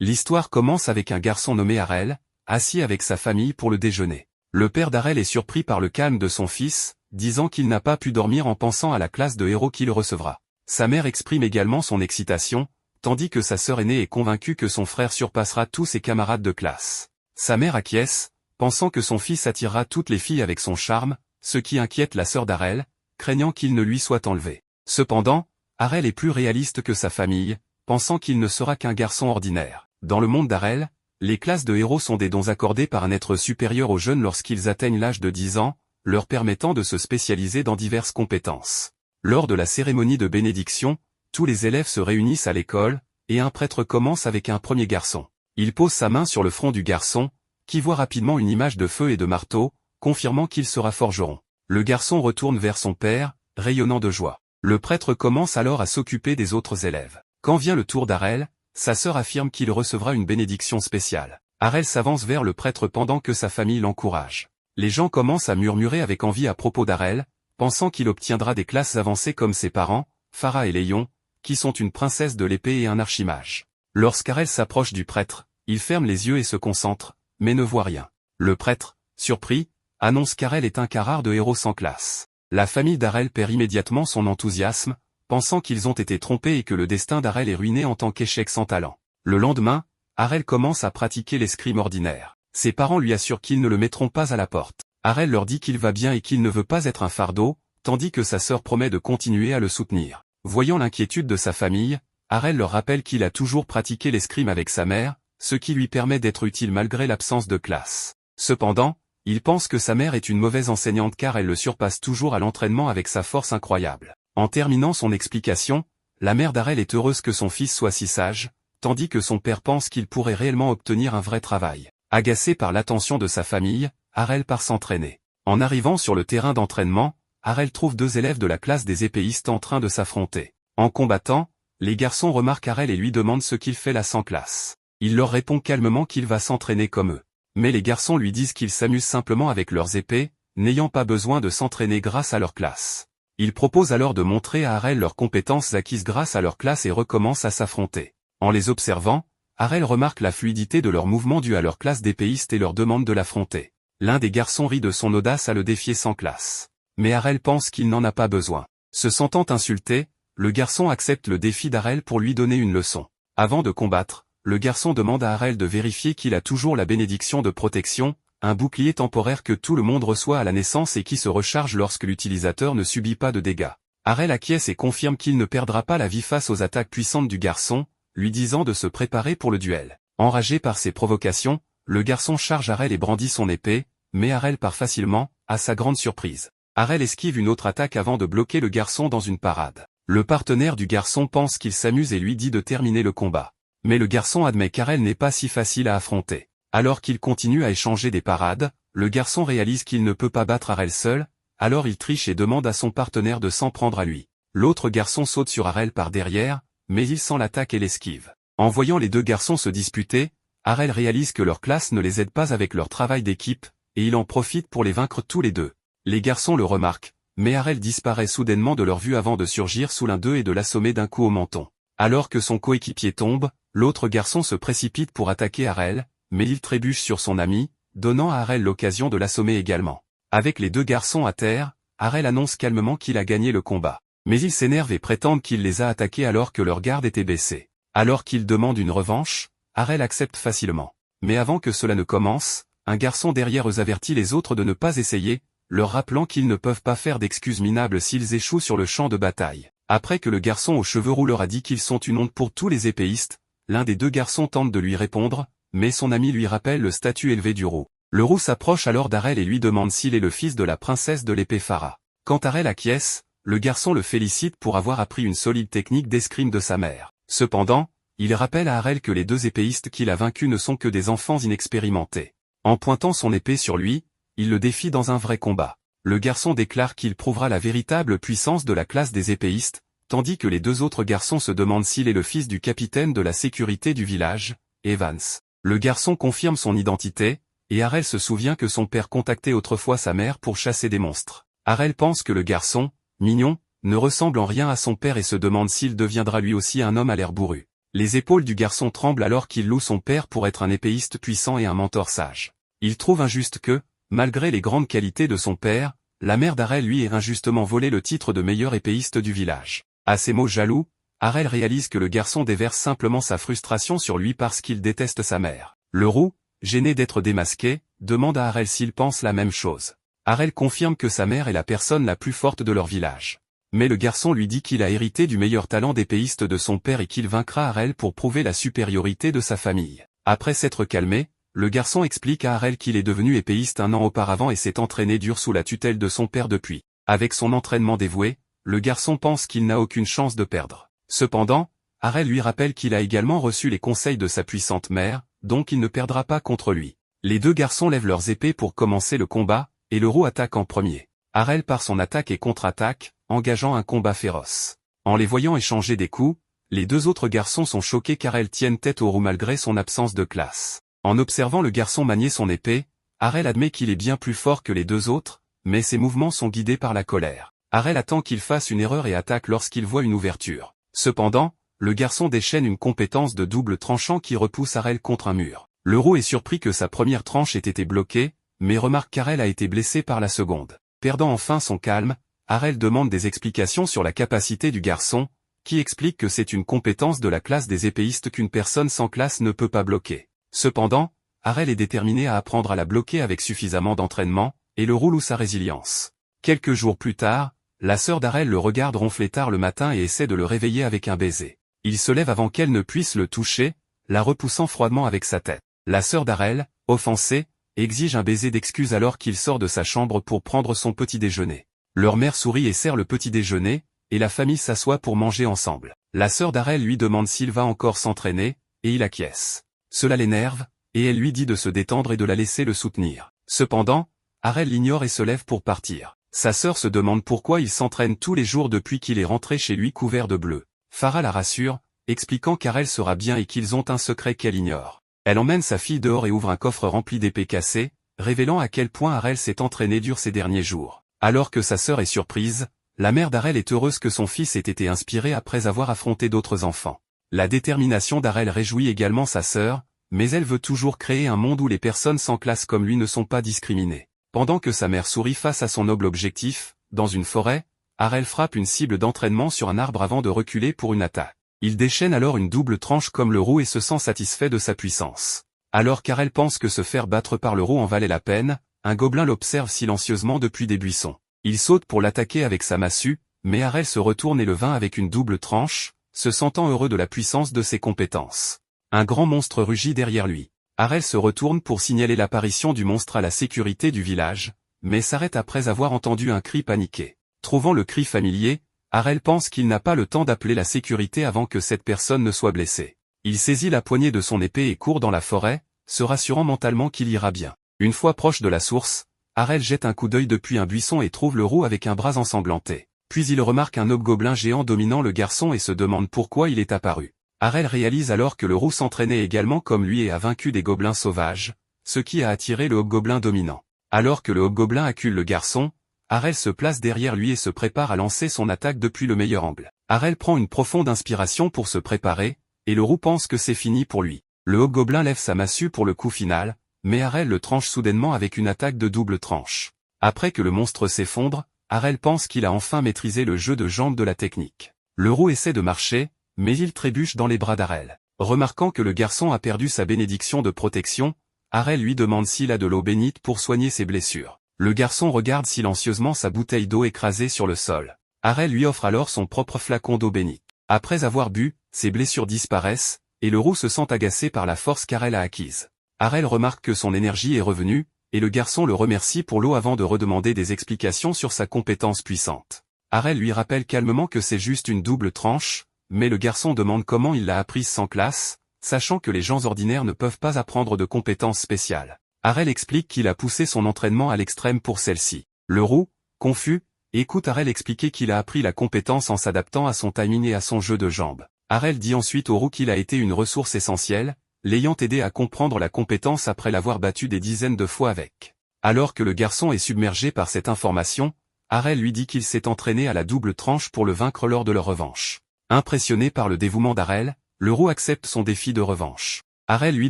L'histoire commence avec un garçon nommé Harel, assis avec sa famille pour le déjeuner. Le père d'Harel est surpris par le calme de son fils, disant qu'il n'a pas pu dormir en pensant à la classe de héros qu'il recevra. Sa mère exprime également son excitation, tandis que sa sœur aînée est convaincue que son frère surpassera tous ses camarades de classe. Sa mère acquiesce, pensant que son fils attirera toutes les filles avec son charme, ce qui inquiète la sœur d'Harel, craignant qu'il ne lui soit enlevé. Cependant, Harel est plus réaliste que sa famille, pensant qu'il ne sera qu'un garçon ordinaire. Dans le monde d'Harel, les classes de héros sont des dons accordés par un être supérieur aux jeunes lorsqu'ils atteignent l'âge de 10 ans, leur permettant de se spécialiser dans diverses compétences. Lors de la cérémonie de bénédiction, tous les élèves se réunissent à l'école, et un prêtre commence avec un premier garçon. Il pose sa main sur le front du garçon, qui voit rapidement une image de feu et de marteau, confirmant qu'il sera forgeron. Le garçon retourne vers son père, rayonnant de joie. Le prêtre commence alors à s'occuper des autres élèves. Quand vient le tour d'Harel, sa sœur affirme qu'il recevra une bénédiction spéciale. Harel s'avance vers le prêtre pendant que sa famille l'encourage. Les gens commencent à murmurer avec envie à propos d'Harel, pensant qu'il obtiendra des classes avancées comme ses parents, Farah et Léon, qui sont une princesse de l'épée et un archimage. Lorsqu'Harel s'approche du prêtre, il ferme les yeux et se concentre, mais ne voit rien. Le prêtre, surpris, annonce qu'Harel est un cas rare de héros sans classe. La famille d'Harel perd immédiatement son enthousiasme, pensant qu'ils ont été trompés et que le destin d'Harel est ruiné en tant qu'échec sans talent. Le lendemain, Harel commence à pratiquer l'escrime ordinaire. Ses parents lui assurent qu'ils ne le mettront pas à la porte. Harel leur dit qu'il va bien et qu'il ne veut pas être un fardeau, tandis que sa sœur promet de continuer à le soutenir. Voyant l'inquiétude de sa famille, Harel leur rappelle qu'il a toujours pratiqué l'escrime avec sa mère, ce qui lui permet d'être utile malgré l'absence de classe. Cependant, il pense que sa mère est une mauvaise enseignante car elle le surpasse toujours à l'entraînement avec sa force incroyable. En terminant son explication, la mère d'Harel est heureuse que son fils soit si sage, tandis que son père pense qu'il pourrait réellement obtenir un vrai travail. Agacé par l'attention de sa famille, Harel part s'entraîner. En arrivant sur le terrain d'entraînement, Harel trouve deux élèves de la classe des épéistes en train de s'affronter. En combattant, les garçons remarquent Harel et lui demandent ce qu'il fait là sans classe. Il leur répond calmement qu'il va s'entraîner comme eux. Mais les garçons lui disent qu'ils s'amusent simplement avec leurs épées, n'ayant pas besoin de s'entraîner grâce à leur classe. Ils proposent alors de montrer à Harel leurs compétences acquises grâce à leur classe et recommencent à s'affronter. En les observant, Harel remarque la fluidité de leurs mouvements dus à leur classe d'épéiste et leur demande de l'affronter. L'un des garçons rit de son audace à le défier sans classe. Mais Harel pense qu'il n'en a pas besoin. Se sentant insulté, le garçon accepte le défi d'Harel pour lui donner une leçon. Avant de combattre, le garçon demande à Harel de vérifier qu'il a toujours la bénédiction de protection, un bouclier temporaire que tout le monde reçoit à la naissance et qui se recharge lorsque l'utilisateur ne subit pas de dégâts. Harel acquiesce et confirme qu'il ne perdra pas la vie face aux attaques puissantes du garçon, lui disant de se préparer pour le duel. Enragé par ses provocations, le garçon charge Harel et brandit son épée, mais Harel part facilement, à sa grande surprise. Harel esquive une autre attaque avant de bloquer le garçon dans une parade. Le partenaire du garçon pense qu'il s'amuse et lui dit de terminer le combat. Mais le garçon admet qu'Harel n'est pas si facile à affronter. Alors qu'il continue à échanger des parades, le garçon réalise qu'il ne peut pas battre Harel seul, alors il triche et demande à son partenaire de s'en prendre à lui. L'autre garçon saute sur Harel par derrière, mais il sent l'attaque et l'esquive. En voyant les deux garçons se disputer, Harel réalise que leur classe ne les aide pas avec leur travail d'équipe, et il en profite pour les vaincre tous les deux. Les garçons le remarquent, mais Harel disparaît soudainement de leur vue avant de surgir sous l'un d'eux et de l'assommer d'un coup au menton. Alors que son coéquipier tombe, l'autre garçon se précipite pour attaquer Harel, mais il trébuche sur son ami, donnant à Harel l'occasion de l'assommer également. Avec les deux garçons à terre, Harel annonce calmement qu'il a gagné le combat. Mais ils s'énervent et prétendent qu'il les a attaqués alors que leur garde était baissée. Alors qu'ils demandent une revanche, Harel accepte facilement. Mais avant que cela ne commence, un garçon derrière eux avertit les autres de ne pas essayer, leur rappelant qu'ils ne peuvent pas faire d'excuses minables s'ils échouent sur le champ de bataille. Après que le garçon aux cheveux roux leur a dit qu'ils sont une honte pour tous les épéistes, l'un des deux garçons tente de lui répondre, mais son ami lui rappelle le statut élevé du roux. Le roux s'approche alors d'Harel et lui demande s'il est le fils de la princesse de l'épée Farah. Quand Harel acquiesce, le garçon le félicite pour avoir appris une solide technique d'escrime de sa mère. Cependant, il rappelle à Harel que les deux épéistes qu'il a vaincus ne sont que des enfants inexpérimentés. En pointant son épée sur lui, il le défie dans un vrai combat. Le garçon déclare qu'il prouvera la véritable puissance de la classe des épéistes, tandis que les deux autres garçons se demandent s'il est le fils du capitaine de la sécurité du village, Evans. Le garçon confirme son identité, et Harel se souvient que son père contactait autrefois sa mère pour chasser des monstres. Harel pense que le garçon, mignon, ne ressemble en rien à son père et se demande s'il deviendra lui aussi un homme à l'air bourru. Les épaules du garçon tremblent alors qu'il loue son père pour être un épéiste puissant et un mentor sage. Il trouve injuste que, malgré les grandes qualités de son père, la mère d'Arel lui ait injustement volé le titre de meilleur épéiste du village. À ces mots jaloux, Arel réalise que le garçon déverse simplement sa frustration sur lui parce qu'il déteste sa mère. Le roux, gêné d'être démasqué, demande à Arel s'il pense la même chose. Arel confirme que sa mère est la personne la plus forte de leur village. Mais le garçon lui dit qu'il a hérité du meilleur talent d'épéiste de son père et qu'il vaincra Arel pour prouver la supériorité de sa famille. Après s'être calmé, le garçon explique à Arel qu'il est devenu épéiste un an auparavant et s'est entraîné dur sous la tutelle de son père depuis. Avec son entraînement dévoué, le garçon pense qu'il n'a aucune chance de perdre. Cependant, Arel lui rappelle qu'il a également reçu les conseils de sa puissante mère, donc il ne perdra pas contre lui. Les deux garçons lèvent leurs épées pour commencer le combat, et le roux attaque en premier. Arel part son attaque et contre-attaque, engageant un combat féroce. En les voyant échanger des coups, les deux autres garçons sont choqués car Arel tiennent tête au roux malgré son absence de classe. En observant le garçon manier son épée, Arel admet qu'il est bien plus fort que les deux autres, mais ses mouvements sont guidés par la colère. Arel attend qu'il fasse une erreur et attaque lorsqu'il voit une ouverture. Cependant, le garçon déchaîne une compétence de double tranchant qui repousse Arel contre un mur. Le roux est surpris que sa première tranche ait été bloquée, mais remarque qu'Arel a été blessé par la seconde. Perdant enfin son calme, Arel demande des explications sur la capacité du garçon, qui explique que c'est une compétence de la classe des épéistes qu'une personne sans classe ne peut pas bloquer. Cependant, Arel est déterminé à apprendre à la bloquer avec suffisamment d'entraînement, et le roux loue sa résilience. Quelques jours plus tard, la sœur d'Arel le regarde ronfler tard le matin et essaie de le réveiller avec un baiser. Il se lève avant qu'elle ne puisse le toucher, la repoussant froidement avec sa tête. La sœur d'Arel, offensée, exige un baiser d'excuse alors qu'il sort de sa chambre pour prendre son petit déjeuner. Leur mère sourit et sert le petit déjeuner, et la famille s'assoit pour manger ensemble. La sœur d'Arel lui demande s'il va encore s'entraîner, et il acquiesce. Cela l'énerve, et elle lui dit de se détendre et de la laisser le soutenir. Cependant, Arel l'ignore et se lève pour partir. Sa sœur se demande pourquoi il s'entraîne tous les jours depuis qu'il est rentré chez lui couvert de bleu. Farah la rassure, expliquant qu'Arel sera bien et qu'ils ont un secret qu'elle ignore. Elle emmène sa fille dehors et ouvre un coffre rempli d'épées cassées, révélant à quel point Arel s'est entraîné dur ces derniers jours. Alors que sa sœur est surprise, la mère d'Arel est heureuse que son fils ait été inspiré après avoir affronté d'autres enfants. La détermination d'Arel réjouit également sa sœur, mais elle veut toujours créer un monde où les personnes sans classe comme lui ne sont pas discriminées. Pendant que sa mère sourit face à son noble objectif, dans une forêt, Arel frappe une cible d'entraînement sur un arbre avant de reculer pour une attaque. Il déchaîne alors une double tranche comme le roux et se sent satisfait de sa puissance. Alors qu'Arel pense que se faire battre par le roux en valait la peine, un gobelin l'observe silencieusement depuis des buissons. Il saute pour l'attaquer avec sa massue, mais Arel se retourne et le vainc avec une double tranche, se sentant heureux de la puissance de ses compétences. Un grand monstre rugit derrière lui. Arel se retourne pour signaler l'apparition du monstre à la sécurité du village, mais s'arrête après avoir entendu un cri paniqué. Trouvant le cri familier, Arel pense qu'il n'a pas le temps d'appeler la sécurité avant que cette personne ne soit blessée. Il saisit la poignée de son épée et court dans la forêt, se rassurant mentalement qu'il ira bien. Une fois proche de la source, Arel jette un coup d'œil depuis un buisson et trouve le roux avec un bras ensanglanté. Puis il remarque un hobgoblin géant dominant le garçon et se demande pourquoi il est apparu. Arel réalise alors que le roux s'entraînait également comme lui et a vaincu des gobelins sauvages, ce qui a attiré le hobgoblin dominant. Alors que le hobgoblin accule le garçon, Arel se place derrière lui et se prépare à lancer son attaque depuis le meilleur angle. Arel prend une profonde inspiration pour se préparer, et le roux pense que c'est fini pour lui. Le hobgoblin lève sa massue pour le coup final, mais Arel le tranche soudainement avec une attaque de double tranche. Après que le monstre s'effondre, Arel pense qu'il a enfin maîtrisé le jeu de jambes de la technique. Le roux essaie de marcher, mais il trébuche dans les bras d'Arel. Remarquant que le garçon a perdu sa bénédiction de protection, Arel lui demande s'il a de l'eau bénite pour soigner ses blessures. Le garçon regarde silencieusement sa bouteille d'eau écrasée sur le sol. Arel lui offre alors son propre flacon d'eau bénite. Après avoir bu, ses blessures disparaissent, et le roux se sent agacé par la force qu'Arel a acquise. Arel remarque que son énergie est revenue, et le garçon le remercie pour l'eau avant de redemander des explications sur sa compétence puissante. Arel lui rappelle calmement que c'est juste une double tranche, mais le garçon demande comment il l'a apprise sans classe, sachant que les gens ordinaires ne peuvent pas apprendre de compétences spéciales. Arel explique qu'il a poussé son entraînement à l'extrême pour celle-ci. Le roux, confus, écoute Arel expliquer qu'il a appris la compétence en s'adaptant à son timing et à son jeu de jambes. Arel dit ensuite au roux qu'il a été une ressource essentielle, l'ayant aidé à comprendre la compétence après l'avoir battu des dizaines de fois avec. Alors que le garçon est submergé par cette information, Arel lui dit qu'il s'est entraîné à la double tranche pour le vaincre lors de leur revanche. Impressionné par le dévouement d'Arel, Leroux accepte son défi de revanche. Harel lui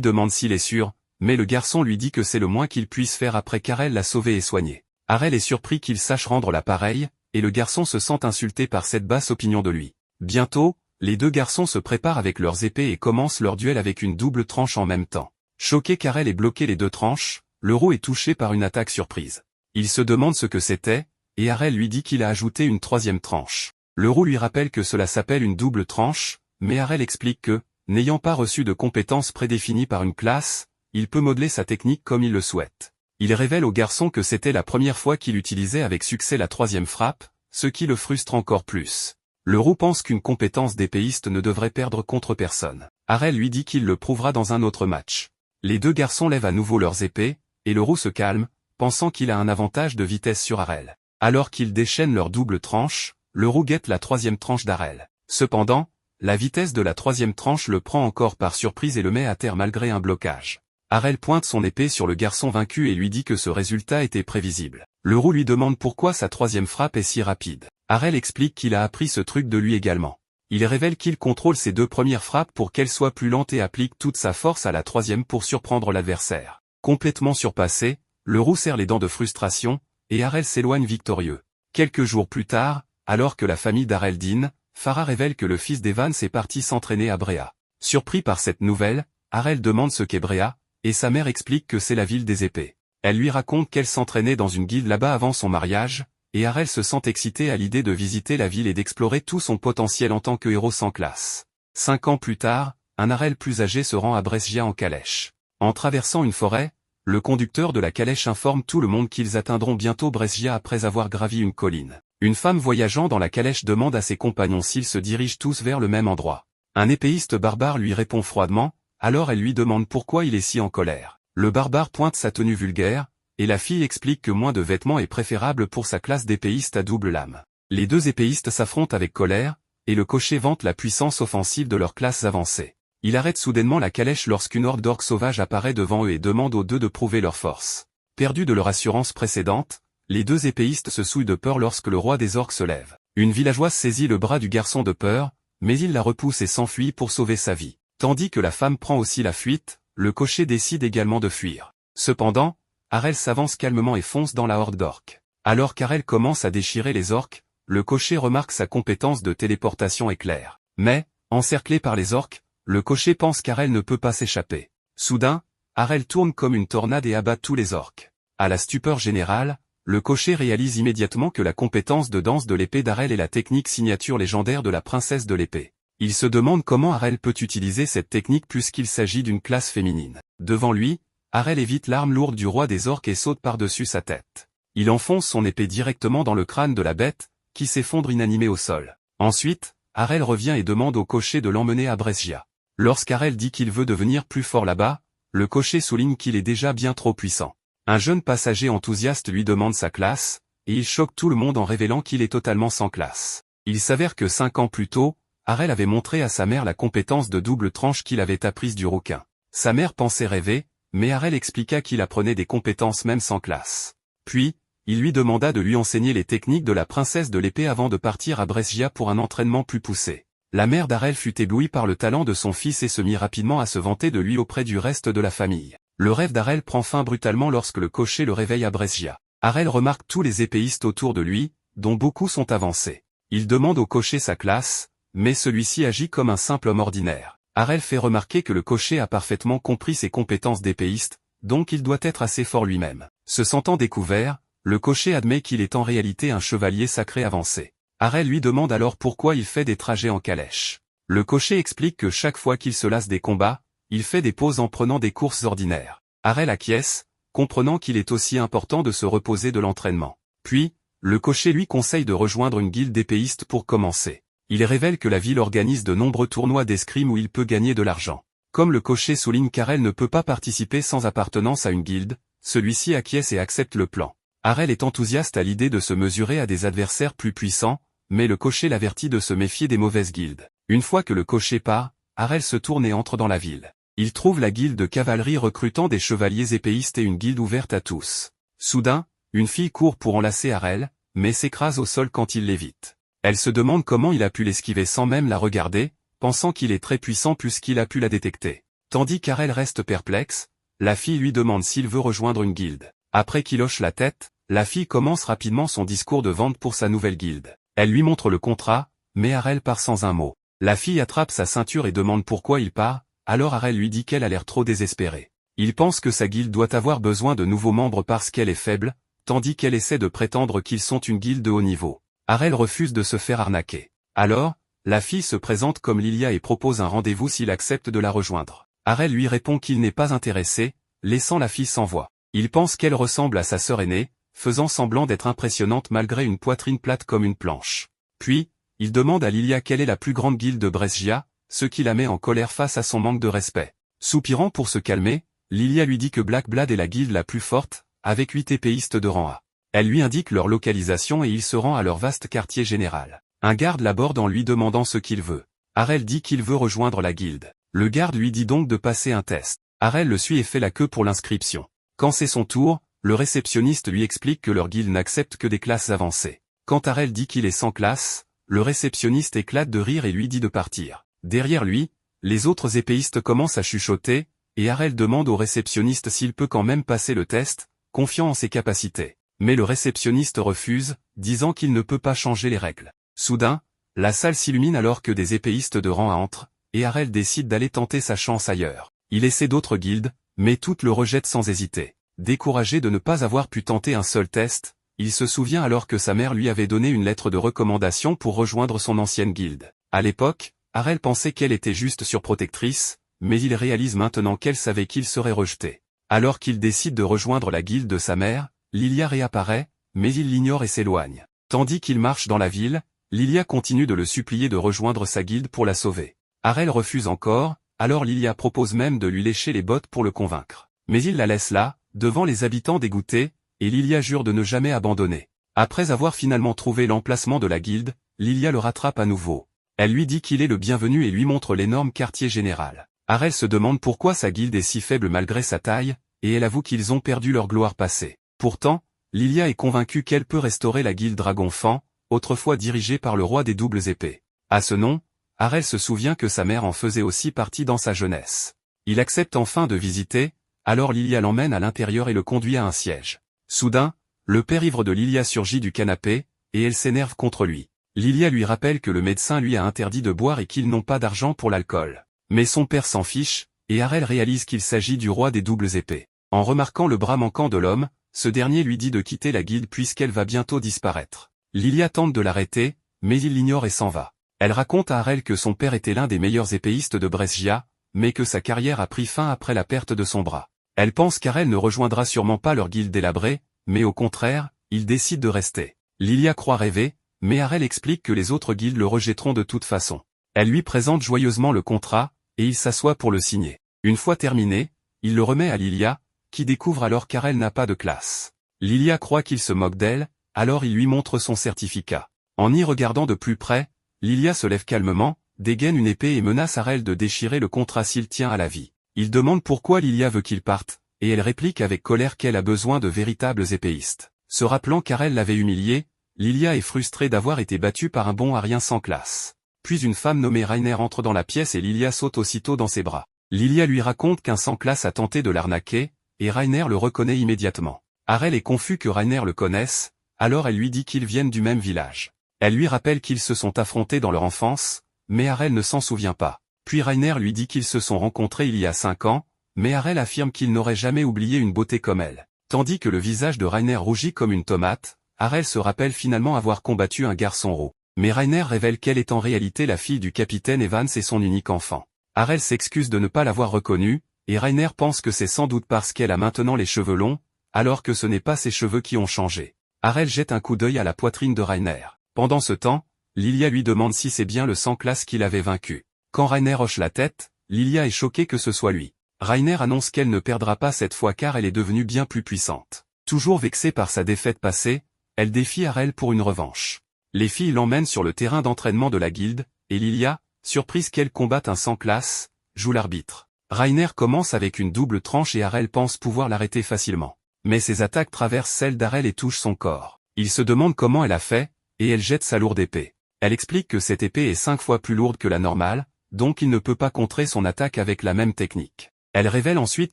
demande s'il est sûr, mais le garçon lui dit que c'est le moins qu'il puisse faire après qu'Harel l'a sauvé et soigné. Harel est surpris qu'il sache rendre l'appareil, et le garçon se sent insulté par cette basse opinion de lui. Bientôt, les deux garçons se préparent avec leurs épées et commencent leur duel avec une double tranche en même temps. Choqué qu'Harel ait bloqué les deux tranches, Leroux est touché par une attaque surprise. Il se demande ce que c'était, et Harel lui dit qu'il a ajouté une troisième tranche. Leroux lui rappelle que cela s'appelle une double tranche, mais Harel explique que, n'ayant pas reçu de compétences prédéfinies par une classe, il peut modeler sa technique comme il le souhaite. Il révèle au garçon que c'était la première fois qu'il utilisait avec succès la troisième frappe, ce qui le frustre encore plus. Leroux pense qu'une compétence d'épéiste ne devrait perdre contre personne. Harel lui dit qu'il le prouvera dans un autre match. Les deux garçons lèvent à nouveau leurs épées, et Leroux se calme, pensant qu'il a un avantage de vitesse sur Harel. Alors qu'ils déchaînent leur double tranche, Leroux guette la troisième tranche d'Harel. Cependant, la vitesse de la troisième tranche le prend encore par surprise et le met à terre malgré un blocage. Harel pointe son épée sur le garçon vaincu et lui dit que ce résultat était prévisible. Leroux lui demande pourquoi sa troisième frappe est si rapide. Harel explique qu'il a appris ce truc de lui également. Il révèle qu'il contrôle ses deux premières frappes pour qu'elles soient plus lentes et applique toute sa force à la troisième pour surprendre l'adversaire. Complètement surpassé, Leroux serre les dents de frustration, et Harel s'éloigne victorieux. Quelques jours plus tard, alors que la famille d'Harel dîne, Farah révèle que le fils d'Evans est parti s'entraîner à Bréa. Surpris par cette nouvelle, Harel demande ce qu'est Bréa, et sa mère explique que c'est la ville des épées. Elle lui raconte qu'elle s'entraînait dans une guilde là-bas avant son mariage, et Harel se sent excité à l'idée de visiter la ville et d'explorer tout son potentiel en tant que héros sans classe. 5 ans plus tard, un Harel plus âgé se rend à Brescia en calèche. En traversant une forêt, le conducteur de la calèche informe tout le monde qu'ils atteindront bientôt Brescia après avoir gravi une colline. Une femme voyageant dans la calèche demande à ses compagnons s'ils se dirigent tous vers le même endroit. Un épéiste barbare lui répond froidement, alors elle lui demande pourquoi il est si en colère. Le barbare pointe sa tenue vulgaire, et la fille explique que moins de vêtements est préférable pour sa classe d'épéiste à double lame. Les deux épéistes s'affrontent avec colère, et le cocher vante la puissance offensive de leurs classes avancées. Il arrête soudainement la calèche lorsqu'une horde d'orques sauvages apparaît devant eux et demande aux deux de prouver leur force. Perdus de leur assurance précédente, les deux épéistes se souillent de peur lorsque le roi des orques se lève. Une villageoise saisit le bras du garçon de peur, mais il la repousse et s'enfuit pour sauver sa vie. Tandis que la femme prend aussi la fuite, le cocher décide également de fuir. Cependant, Harel s'avance calmement et fonce dans la horde d'orques. Alors qu'Harel commence à déchirer les orques, le cocher remarque sa compétence de téléportation éclair. Mais, encerclé par les orques, le cocher pense qu'Harel ne peut pas s'échapper. Soudain, Harel tourne comme une tornade et abat tous les orques. À la stupeur générale, le cocher réalise immédiatement que la compétence de danse de l'épée d'Harel est la technique signature légendaire de la princesse de l'épée. Il se demande comment Harel peut utiliser cette technique puisqu'il s'agit d'une classe féminine. Devant lui, Harel évite l'arme lourde du roi des orques et saute par-dessus sa tête. Il enfonce son épée directement dans le crâne de la bête, qui s'effondre inanimée au sol. Ensuite, Harel revient et demande au cocher de l'emmener à Brescia. Lorsqu'Harel dit qu'il veut devenir plus fort là-bas, le cocher souligne qu'il est déjà bien trop puissant. Un jeune passager enthousiaste lui demande sa classe, et il choque tout le monde en révélant qu'il est totalement sans classe. Il s'avère que 5 ans plus tôt, Harel avait montré à sa mère la compétence de double tranche qu'il avait apprise du rouquin. Sa mère pensait rêver, mais Harel expliqua qu'il apprenait des compétences même sans classe. Puis, il lui demanda de lui enseigner les techniques de la princesse de l'épée avant de partir à Brescia pour un entraînement plus poussé. La mère d'Harel fut éblouie par le talent de son fils et se mit rapidement à se vanter de lui auprès du reste de la famille. Le rêve d'Harel prend fin brutalement lorsque le cocher le réveille à Brescia. Harel remarque tous les épéistes autour de lui, dont beaucoup sont avancés. Il demande au cocher sa classe, mais celui-ci agit comme un simple homme ordinaire. Harel fait remarquer que le cocher a parfaitement compris ses compétences d'épéiste, donc il doit être assez fort lui-même. Se sentant découvert, le cocher admet qu'il est en réalité un chevalier sacré avancé. Harel lui demande alors pourquoi il fait des trajets en calèche. Le cocher explique que chaque fois qu'il se lasse des combats, il fait des pauses en prenant des courses ordinaires. Harel acquiesce, comprenant qu'il est aussi important de se reposer de l'entraînement. Puis, le cocher lui conseille de rejoindre une guilde d'épéistes pour commencer. Il révèle que la ville organise de nombreux tournois d'escrime où il peut gagner de l'argent. Comme le cocher souligne qu'Harel ne peut pas participer sans appartenance à une guilde, celui-ci acquiesce et accepte le plan. Harel est enthousiaste à l'idée de se mesurer à des adversaires plus puissants, mais le cocher l'avertit de se méfier des mauvaises guildes. Une fois que le cocher part, Harel se tourne et entre dans la ville. Il trouve la guilde de cavalerie recrutant des chevaliers épéistes et une guilde ouverte à tous. Soudain, une fille court pour enlacer Harel, mais s'écrase au sol quand il l'évite. Elle se demande comment il a pu l'esquiver sans même la regarder, pensant qu'il est très puissant puisqu'il a pu la détecter. Tandis qu'Arel reste perplexe, la fille lui demande s'il veut rejoindre une guilde. Après qu'il hoche la tête, la fille commence rapidement son discours de vente pour sa nouvelle guilde. Elle lui montre le contrat, mais Arel part sans un mot. La fille attrape sa ceinture et demande pourquoi il part, alors Arel lui dit qu'elle a l'air trop désespérée. Il pense que sa guilde doit avoir besoin de nouveaux membres parce qu'elle est faible, tandis qu'elle essaie de prétendre qu'ils sont une guilde de haut niveau. Arel refuse de se faire arnaquer. Alors, la fille se présente comme Lilia et propose un rendez-vous s'il accepte de la rejoindre. Arel lui répond qu'il n'est pas intéressé, laissant la fille sans voix. Il pense qu'elle ressemble à sa sœur aînée, faisant semblant d'être impressionnante malgré une poitrine plate comme une planche. Puis, il demande à Lilia quelle est la plus grande guilde de Brescia, ce qui la met en colère face à son manque de respect. Soupirant pour se calmer, Lilia lui dit que Blackblade est la guilde la plus forte, avec 8 épéistes de rang A. Elle lui indique leur localisation et il se rend à leur vaste quartier général. Un garde l'aborde en lui demandant ce qu'il veut. Arel dit qu'il veut rejoindre la guilde. Le garde lui dit donc de passer un test. Arel le suit et fait la queue pour l'inscription. Quand c'est son tour, le réceptionniste lui explique que leur guilde n'accepte que des classes avancées. Quand Arel dit qu'il est sans classe, le réceptionniste éclate de rire et lui dit de partir. Derrière lui, les autres épéistes commencent à chuchoter, et Arel demande au réceptionniste s'il peut quand même passer le test, confiant en ses capacités. Mais le réceptionniste refuse, disant qu'il ne peut pas changer les règles. Soudain, la salle s'illumine alors que des épéistes de rang A entrent, et Arel décide d'aller tenter sa chance ailleurs. Il essaie d'autres guildes, mais toutes le rejettent sans hésiter. Découragé de ne pas avoir pu tenter un seul test, il se souvient alors que sa mère lui avait donné une lettre de recommandation pour rejoindre son ancienne guilde. À l'époque, Arel pensait qu'elle était juste surprotectrice, mais il réalise maintenant qu'elle savait qu'il serait rejeté. Alors qu'il décide de rejoindre la guilde de sa mère, Lilia réapparaît, mais il l'ignore et s'éloigne. Tandis qu'il marche dans la ville, Lilia continue de le supplier de rejoindre sa guilde pour la sauver. Arel refuse encore, alors Lilia propose même de lui lécher les bottes pour le convaincre. Mais il la laisse là, devant les habitants dégoûtés, et Lilia jure de ne jamais abandonner. Après avoir finalement trouvé l'emplacement de la guilde, Lilia le rattrape à nouveau. Elle lui dit qu'il est le bienvenu et lui montre l'énorme quartier général. Arel se demande pourquoi sa guilde est si faible malgré sa taille, et elle avoue qu'ils ont perdu leur gloire passée. Pourtant, Lilia est convaincue qu'elle peut restaurer la guilde Dragonfang, autrefois dirigée par le roi des doubles épées. À ce nom, Arel se souvient que sa mère en faisait aussi partie dans sa jeunesse. Il accepte enfin de visiter, alors Lilia l'emmène à l'intérieur et le conduit à un siège. Soudain, le père ivre de Lilia surgit du canapé, et elle s'énerve contre lui. Lilia lui rappelle que le médecin lui a interdit de boire et qu'ils n'ont pas d'argent pour l'alcool. Mais son père s'en fiche, et Arel réalise qu'il s'agit du roi des doubles épées. En remarquant le bras manquant de l'homme, ce dernier lui dit de quitter la guilde puisqu'elle va bientôt disparaître. Lilia tente de l'arrêter, mais il l'ignore et s'en va. Elle raconte à Arel que son père était l'un des meilleurs épéistes de Brescia, mais que sa carrière a pris fin après la perte de son bras. Elle pense qu'Arel ne rejoindra sûrement pas leur guilde délabrée, mais au contraire, il décide de rester. Lilia croit rêver, mais Arel explique que les autres guildes le rejetteront de toute façon. Elle lui présente joyeusement le contrat, et il s'assoit pour le signer. Une fois terminé, il le remet à Lilia, qui découvre alors qu'Arel n'a pas de classe. Lilia croit qu'il se moque d'elle, alors il lui montre son certificat. En y regardant de plus près, Lilia se lève calmement, dégaine une épée et menace Arel de déchirer le contrat s'il tient à la vie. Il demande pourquoi Lilia veut qu'il parte, et elle réplique avec colère qu'elle a besoin de véritables épéistes. Se rappelant qu'Arel l'avait humiliée, Lilia est frustrée d'avoir été battue par un bon arien sans classe. Puis une femme nommée Rainer entre dans la pièce et Lilia saute aussitôt dans ses bras. Lilia lui raconte qu'un sans classe a tenté de l'arnaquer, et Rainer le reconnaît immédiatement. Arel est confus que Rainer le connaisse, alors elle lui dit qu'ils viennent du même village. Elle lui rappelle qu'ils se sont affrontés dans leur enfance, mais Arel ne s'en souvient pas. Puis Rainer lui dit qu'ils se sont rencontrés il y a 5 ans, mais Arel affirme qu'il n'aurait jamais oublié une beauté comme elle. Tandis que le visage de Rainer rougit comme une tomate, Arel se rappelle finalement avoir combattu un garçon roux. Mais Rainer révèle qu'elle est en réalité la fille du capitaine Evans et son unique enfant. Arel s'excuse de ne pas l'avoir reconnue, et Rainer pense que c'est sans doute parce qu'elle a maintenant les cheveux longs, alors que ce n'est pas ses cheveux qui ont changé. Arel jette un coup d'œil à la poitrine de Rainer. Pendant ce temps, Lilia lui demande si c'est bien le sans classe qui l'avait vaincu. Quand Rainer hoche la tête, Lilia est choquée que ce soit lui. Rainer annonce qu'elle ne perdra pas cette fois car elle est devenue bien plus puissante. Toujours vexée par sa défaite passée, elle défie Arel pour une revanche. Les filles l'emmènent sur le terrain d'entraînement de la guilde, et Lilia, surprise qu'elle combatte un sans classe, joue l'arbitre. Rainer commence avec une double tranche et Arel pense pouvoir l'arrêter facilement. Mais ses attaques traversent celles d'Arel et touchent son corps. Il se demande comment elle a fait, et elle jette sa lourde épée. Elle explique que cette épée est 5 fois plus lourde que la normale, donc il ne peut pas contrer son attaque avec la même technique. Elle révèle ensuite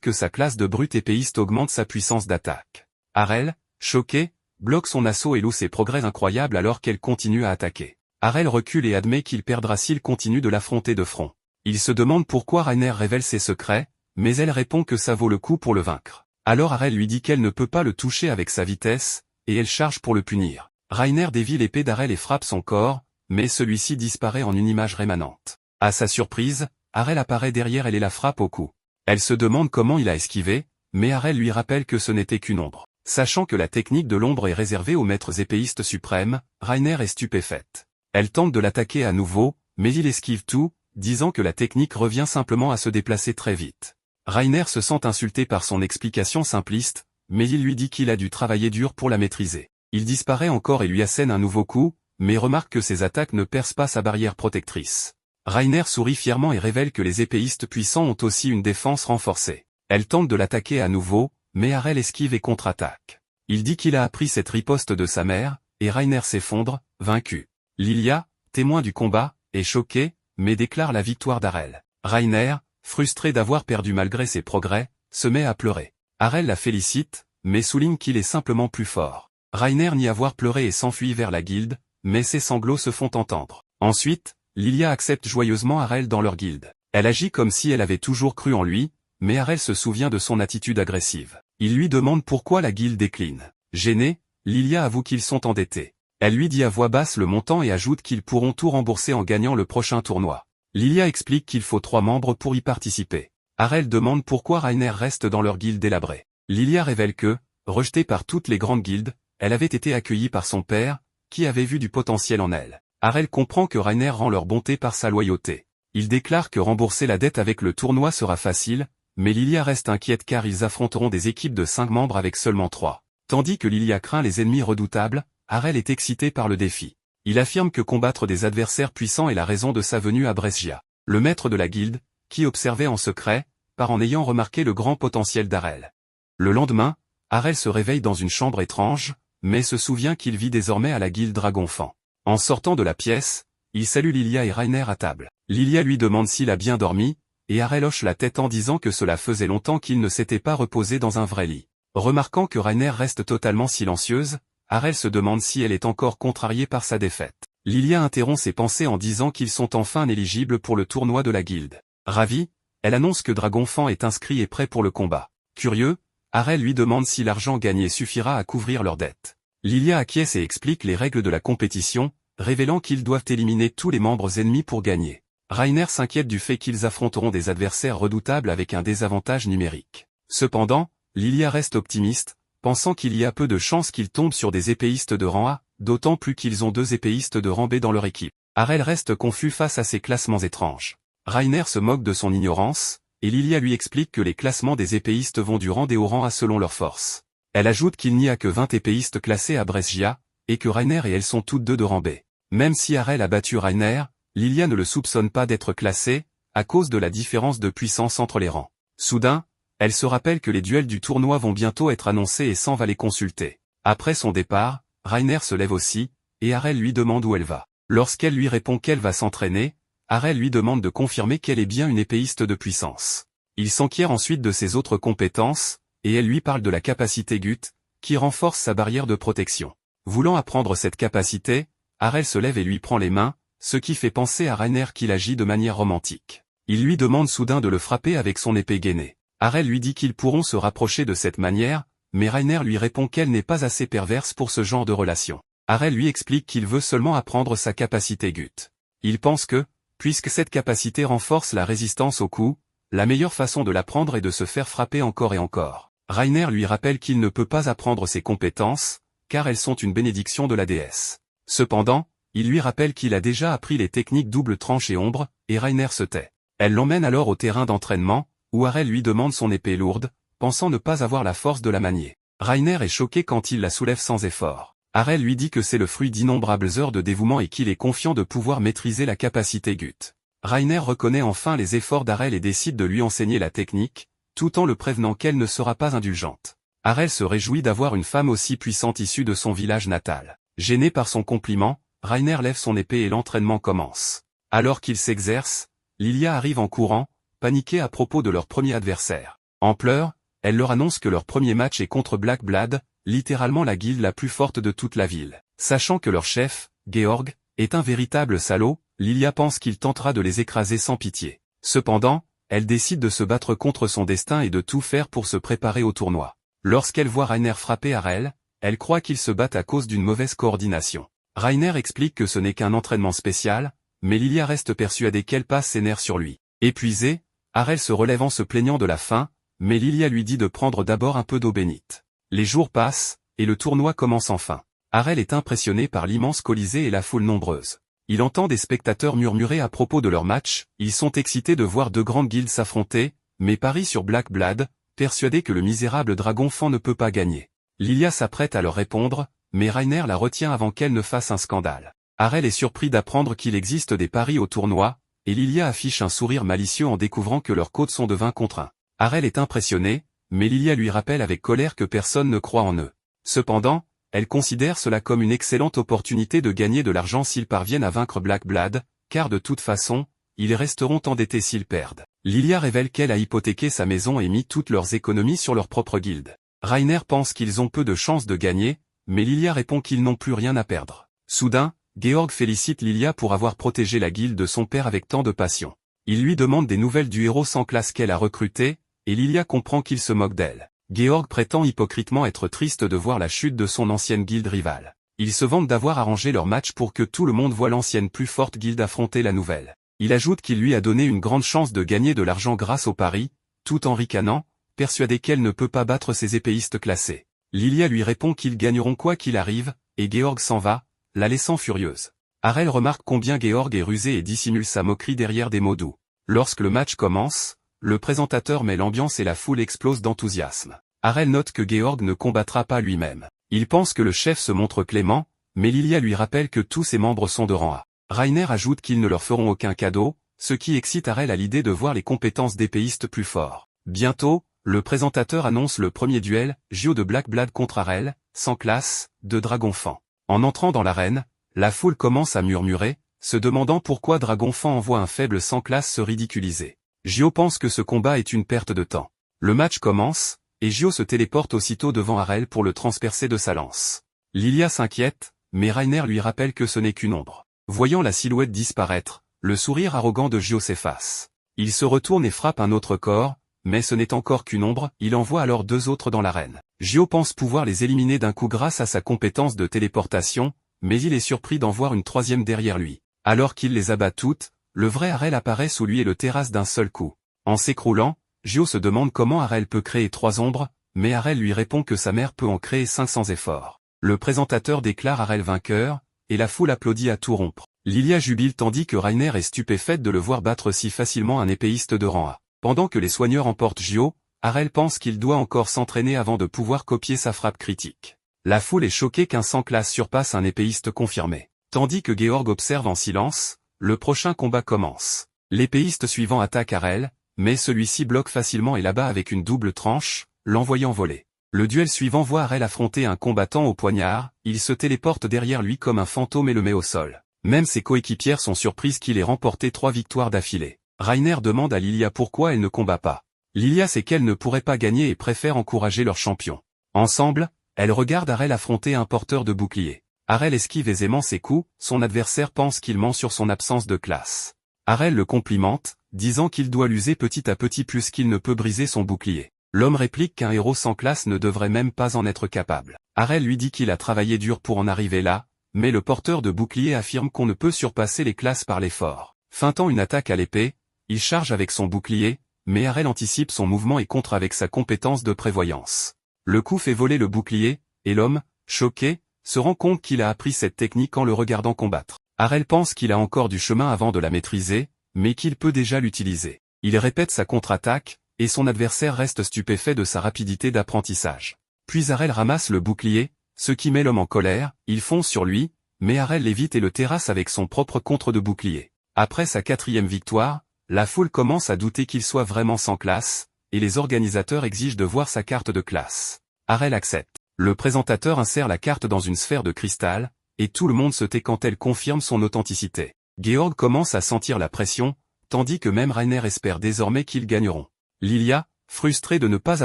que sa classe de brute épéiste augmente sa puissance d'attaque. Harel, choqué, bloque son assaut et loue ses progrès incroyables alors qu'elle continue à attaquer. Harel recule et admet qu'il perdra s'il continue de l'affronter de front. Il se demande pourquoi Reiner révèle ses secrets, mais elle répond que ça vaut le coup pour le vaincre. Alors Harel lui dit qu'elle ne peut pas le toucher avec sa vitesse, et elle charge pour le punir. Reiner dévie l'épée d'Harel et frappe son corps, mais celui-ci disparaît en une image rémanente. À sa surprise, Harel apparaît derrière elle et la frappe au cou. Elle se demande comment il a esquivé, mais Harel lui rappelle que ce n'était qu'une ombre. Sachant que la technique de l'ombre est réservée aux maîtres épéistes suprêmes, Reiner est stupéfaite. Elle tente de l'attaquer à nouveau, mais il esquive tout, disant que la technique revient simplement à se déplacer très vite. Reiner se sent insulté par son explication simpliste, mais il lui dit qu'il a dû travailler dur pour la maîtriser. Il disparaît encore et lui assène un nouveau coup, mais remarque que ses attaques ne percent pas sa barrière protectrice. Reiner sourit fièrement et révèle que les épéistes puissants ont aussi une défense renforcée. Elle tente de l'attaquer à nouveau, mais Harel esquive et contre-attaque. Il dit qu'il a appris cette riposte de sa mère, et Reiner s'effondre, vaincu. Lilia, témoin du combat, est choquée, mais déclare la victoire d'Harel. Reiner, frustré d'avoir perdu malgré ses progrès, se met à pleurer. Harel la félicite, mais souligne qu'il est simplement plus fort. Reiner nie avoir pleuré et s'enfuit vers la guilde, mais ses sanglots se font entendre. Ensuite, Lilia accepte joyeusement Harel dans leur guilde. Elle agit comme si elle avait toujours cru en lui, mais Harel se souvient de son attitude agressive. Il lui demande pourquoi la guilde décline. Gênée, Lilia avoue qu'ils sont endettés. Elle lui dit à voix basse le montant et ajoute qu'ils pourront tout rembourser en gagnant le prochain tournoi. Lilia explique qu'il faut 3 membres pour y participer. Harel demande pourquoi Reiner reste dans leur guilde délabrée. Lilia révèle que, rejetée par toutes les grandes guildes, elle avait été accueillie par son père, qui avait vu du potentiel en elle. Harel comprend que Reiner rend leur bonté par sa loyauté. Il déclare que rembourser la dette avec le tournoi sera facile, mais Lilia reste inquiète car ils affronteront des équipes de 5 membres avec seulement 3. Tandis que Lilia craint les ennemis redoutables, Harel est excité par le défi. Il affirme que combattre des adversaires puissants est la raison de sa venue à Brescia. Le maître de la guilde, qui observait en secret, part en ayant remarqué le grand potentiel d'Harel. Le lendemain, Harel se réveille dans une chambre étrange, mais se souvient qu'il vit désormais à la guilde Dragonfang. En sortant de la pièce, il salue Lilia et Reiner à table. Lilia lui demande s'il a bien dormi, et Harel hoche la tête en disant que cela faisait longtemps qu'il ne s'était pas reposé dans un vrai lit. Remarquant que Reiner reste totalement silencieuse, Harel se demande si elle est encore contrariée par sa défaite. Lilia interrompt ses pensées en disant qu'ils sont enfin éligibles pour le tournoi de la guilde. Ravie, elle annonce que Dragonfang est inscrit et prêt pour le combat. Curieux, Harel lui demande si l'argent gagné suffira à couvrir leurs dettes. Lilia acquiesce et explique les règles de la compétition, révélant qu'ils doivent éliminer tous les membres ennemis pour gagner. Reiner s'inquiète du fait qu'ils affronteront des adversaires redoutables avec un désavantage numérique. Cependant, Lilia reste optimiste, pensant qu'il y a peu de chances qu'ils tombent sur des épéistes de rang A, d'autant plus qu'ils ont 2 épéistes de rang B dans leur équipe. Harel reste confus face à ces classements étranges. Reiner se moque de son ignorance, et Lilia lui explique que les classements des épéistes vont du rang D au rang A selon leur force. Elle ajoute qu'il n'y a que 20 épéistes classés à Brescia, et que Reiner et elle sont toutes 2 de rang B. Même si Harel a battu Reiner, Lilia ne le soupçonne pas d'être classé, à cause de la différence de puissance entre les rangs. Soudain, elle se rappelle que les duels du tournoi vont bientôt être annoncés et s'en va les consulter. Après son départ, Reiner se lève aussi, et Harel lui demande où elle va. Lorsqu'elle lui répond qu'elle va s'entraîner, Harel lui demande de confirmer qu'elle est bien une épéiste de puissance. Il s'enquiert ensuite de ses autres compétences, et elle lui parle de la capacité Gut, qui renforce sa barrière de protection. Voulant apprendre cette capacité, Harel se lève et lui prend les mains, ce qui fait penser à Reiner qu'il agit de manière romantique. Il lui demande soudain de le frapper avec son épée gainée. Harel lui dit qu'ils pourront se rapprocher de cette manière, mais Reiner lui répond qu'elle n'est pas assez perverse pour ce genre de relation. Harel lui explique qu'il veut seulement apprendre sa capacité Gut. Il pense que, puisque cette capacité renforce la résistance aux coups, la meilleure façon de l'apprendre est de se faire frapper encore et encore. Reiner lui rappelle qu'il ne peut pas apprendre ses compétences, car elles sont une bénédiction de la déesse. Cependant, il lui rappelle qu'il a déjà appris les techniques double tranche et ombre, et Reiner se tait. Elle l'emmène alors au terrain d'entraînement, où Harel lui demande son épée lourde, pensant ne pas avoir la force de la manier. Reiner est choqué quand il la soulève sans effort. Harel lui dit que c'est le fruit d'innombrables heures de dévouement et qu'il est confiant de pouvoir maîtriser la capacité Gut. Reiner reconnaît enfin les efforts d'Harel et décide de lui enseigner la technique, tout en le prévenant qu'elle ne sera pas indulgente. Harel se réjouit d'avoir une femme aussi puissante issue de son village natal. Gêné par son compliment, Reiner lève son épée et l'entraînement commence. Alors qu'il s'exerce, Lilia arrive en courant, paniquée à propos de leur premier adversaire. En pleurs, elle leur annonce que leur premier match est contre Black Blood, littéralement la guilde la plus forte de toute la ville. Sachant que leur chef, Georg, est un véritable salaud, Lilia pense qu'il tentera de les écraser sans pitié. Cependant, elle décide de se battre contre son destin et de tout faire pour se préparer au tournoi. Lorsqu'elle voit Rainer frapper Harel, elle croit qu'ils se battent à cause d'une mauvaise coordination. Rainer explique que ce n'est qu'un entraînement spécial, mais Lilia reste persuadée qu'elle passe ses nerfs sur lui. Épuisée, Harel se relève en se plaignant de la faim, mais Lilia lui dit de prendre d'abord un peu d'eau bénite. Les jours passent, et le tournoi commence enfin. Harel est impressionné par l'immense colisée et la foule nombreuse. Il entend des spectateurs murmurer à propos de leur match, ils sont excités de voir deux grandes guildes s'affronter, mais parient sur Black Blood, persuadés que le misérable dragon fan ne peut pas gagner. Lilia s'apprête à leur répondre, mais Rainer la retient avant qu'elle ne fasse un scandale. Harel est surpris d'apprendre qu'il existe des paris au tournoi, et Lilia affiche un sourire malicieux en découvrant que leurs côtes sont de 20 contre 1. Harel est impressionné, mais Lilia lui rappelle avec colère que personne ne croit en eux. Cependant, elle considère cela comme une excellente opportunité de gagner de l'argent s'ils parviennent à vaincre Black Blood, car de toute façon, ils resteront endettés s'ils perdent. Lilia révèle qu'elle a hypothéqué sa maison et mis toutes leurs économies sur leur propre guilde. Rainer pense qu'ils ont peu de chances de gagner, mais Lilia répond qu'ils n'ont plus rien à perdre. Soudain, Georg félicite Lilia pour avoir protégé la guilde de son père avec tant de passion. Il lui demande des nouvelles du héros sans classe qu'elle a recruté, et Lilia comprend qu'il se moque d'elle. Georg prétend hypocritement être triste de voir la chute de son ancienne guilde rivale. Il se vante d'avoir arrangé leur match pour que tout le monde voie l'ancienne plus forte guilde affronter la nouvelle. Il ajoute qu'il lui a donné une grande chance de gagner de l'argent grâce au pari, tout en ricanant, persuadé qu'elle ne peut pas battre ses épéistes classés. Lilia lui répond qu'ils gagneront quoi qu'il arrive, et Georg s'en va, la laissant furieuse. Harel remarque combien Georg est rusé et dissimule sa moquerie derrière des mots doux. Lorsque le match commence, le présentateur met l'ambiance et la foule explose d'enthousiasme. Harel note que Georg ne combattra pas lui-même. Il pense que le chef se montre clément, mais Lilia lui rappelle que tous ses membres sont de rang A. Rainer ajoute qu'ils ne leur feront aucun cadeau, ce qui excite Harel à l'idée de voir les compétences d'épéistes plus forts. Bientôt, le présentateur annonce le premier duel, Gio de Black Blood contre Harel, sans classe, de Dragon Fan. En entrant dans l'arène, la foule commence à murmurer, se demandant pourquoi Dragon Fan envoie un faible sans classe se ridiculiser. Gio pense que ce combat est une perte de temps. Le match commence, et Gio se téléporte aussitôt devant Harel pour le transpercer de sa lance. Lilia s'inquiète, mais Rainer lui rappelle que ce n'est qu'une ombre. Voyant la silhouette disparaître, le sourire arrogant de Gio s'efface. Il se retourne et frappe un autre corps, mais ce n'est encore qu'une ombre, il envoie alors deux autres dans l'arène. Gio pense pouvoir les éliminer d'un coup grâce à sa compétence de téléportation, mais il est surpris d'en voir une troisième derrière lui. Alors qu'il les abat toutes, le vrai Harel apparaît sous lui et le terrasse d'un seul coup. En s'écroulant, Gio se demande comment Harel peut créer 3 ombres, mais Harel lui répond que sa mère peut en créer 5 sans effort. Le présentateur déclare Harel vainqueur, et la foule applaudit à tout rompre. Lilia jubile tandis que Rainer est stupéfaite de le voir battre si facilement un épéiste de rang A. Pendant que les soigneurs emportent Gio, Harel pense qu'il doit encore s'entraîner avant de pouvoir copier sa frappe critique. La foule est choquée qu'un sans classe surpasse un épéiste confirmé. Tandis que Georg observe en silence, le prochain combat commence. L'épéiste suivant attaque Harel, mais celui-ci bloque facilement et l'abat avec une double tranche, l'envoyant voler. Le duel suivant voit Harel affronter un combattant au poignard, il se téléporte derrière lui comme un fantôme et le met au sol. Même ses coéquipières sont surprises qu'il ait remporté 3 victoires d'affilée. Rainer demande à Lilia pourquoi elle ne combat pas. Lilia sait qu'elle ne pourrait pas gagner et préfère encourager leur champion. Ensemble, elle regarde Harel affronter un porteur de bouclier. Harel esquive aisément ses coups, son adversaire pense qu'il ment sur son absence de classe. Harel le complimente, disant qu'il doit l'user petit à petit plus qu'il ne peut briser son bouclier. L'homme réplique qu'un héros sans classe ne devrait même pas en être capable. Harel lui dit qu'il a travaillé dur pour en arriver là, mais le porteur de bouclier affirme qu'on ne peut surpasser les classes par l'effort. Feintant une attaque à l'épée, il charge avec son bouclier, mais Harel anticipe son mouvement et contre avec sa compétence de prévoyance. Le coup fait voler le bouclier, et l'homme, choqué, se rend compte qu'il a appris cette technique en le regardant combattre. Harel pense qu'il a encore du chemin avant de la maîtriser, mais qu'il peut déjà l'utiliser. Il répète sa contre-attaque, et son adversaire reste stupéfait de sa rapidité d'apprentissage. Puis Harel ramasse le bouclier, ce qui met l'homme en colère, il fonce sur lui, mais Harel l'évite et le terrasse avec son propre contre de bouclier. Après sa 4e victoire, la foule commence à douter qu'il soit vraiment sans classe, et les organisateurs exigent de voir sa carte de classe. Harel accepte. Le présentateur insère la carte dans une sphère de cristal, et tout le monde se tait quand elle confirme son authenticité. Georg commence à sentir la pression, tandis que même Rainer espère désormais qu'ils gagneront. Lilia, frustrée de ne pas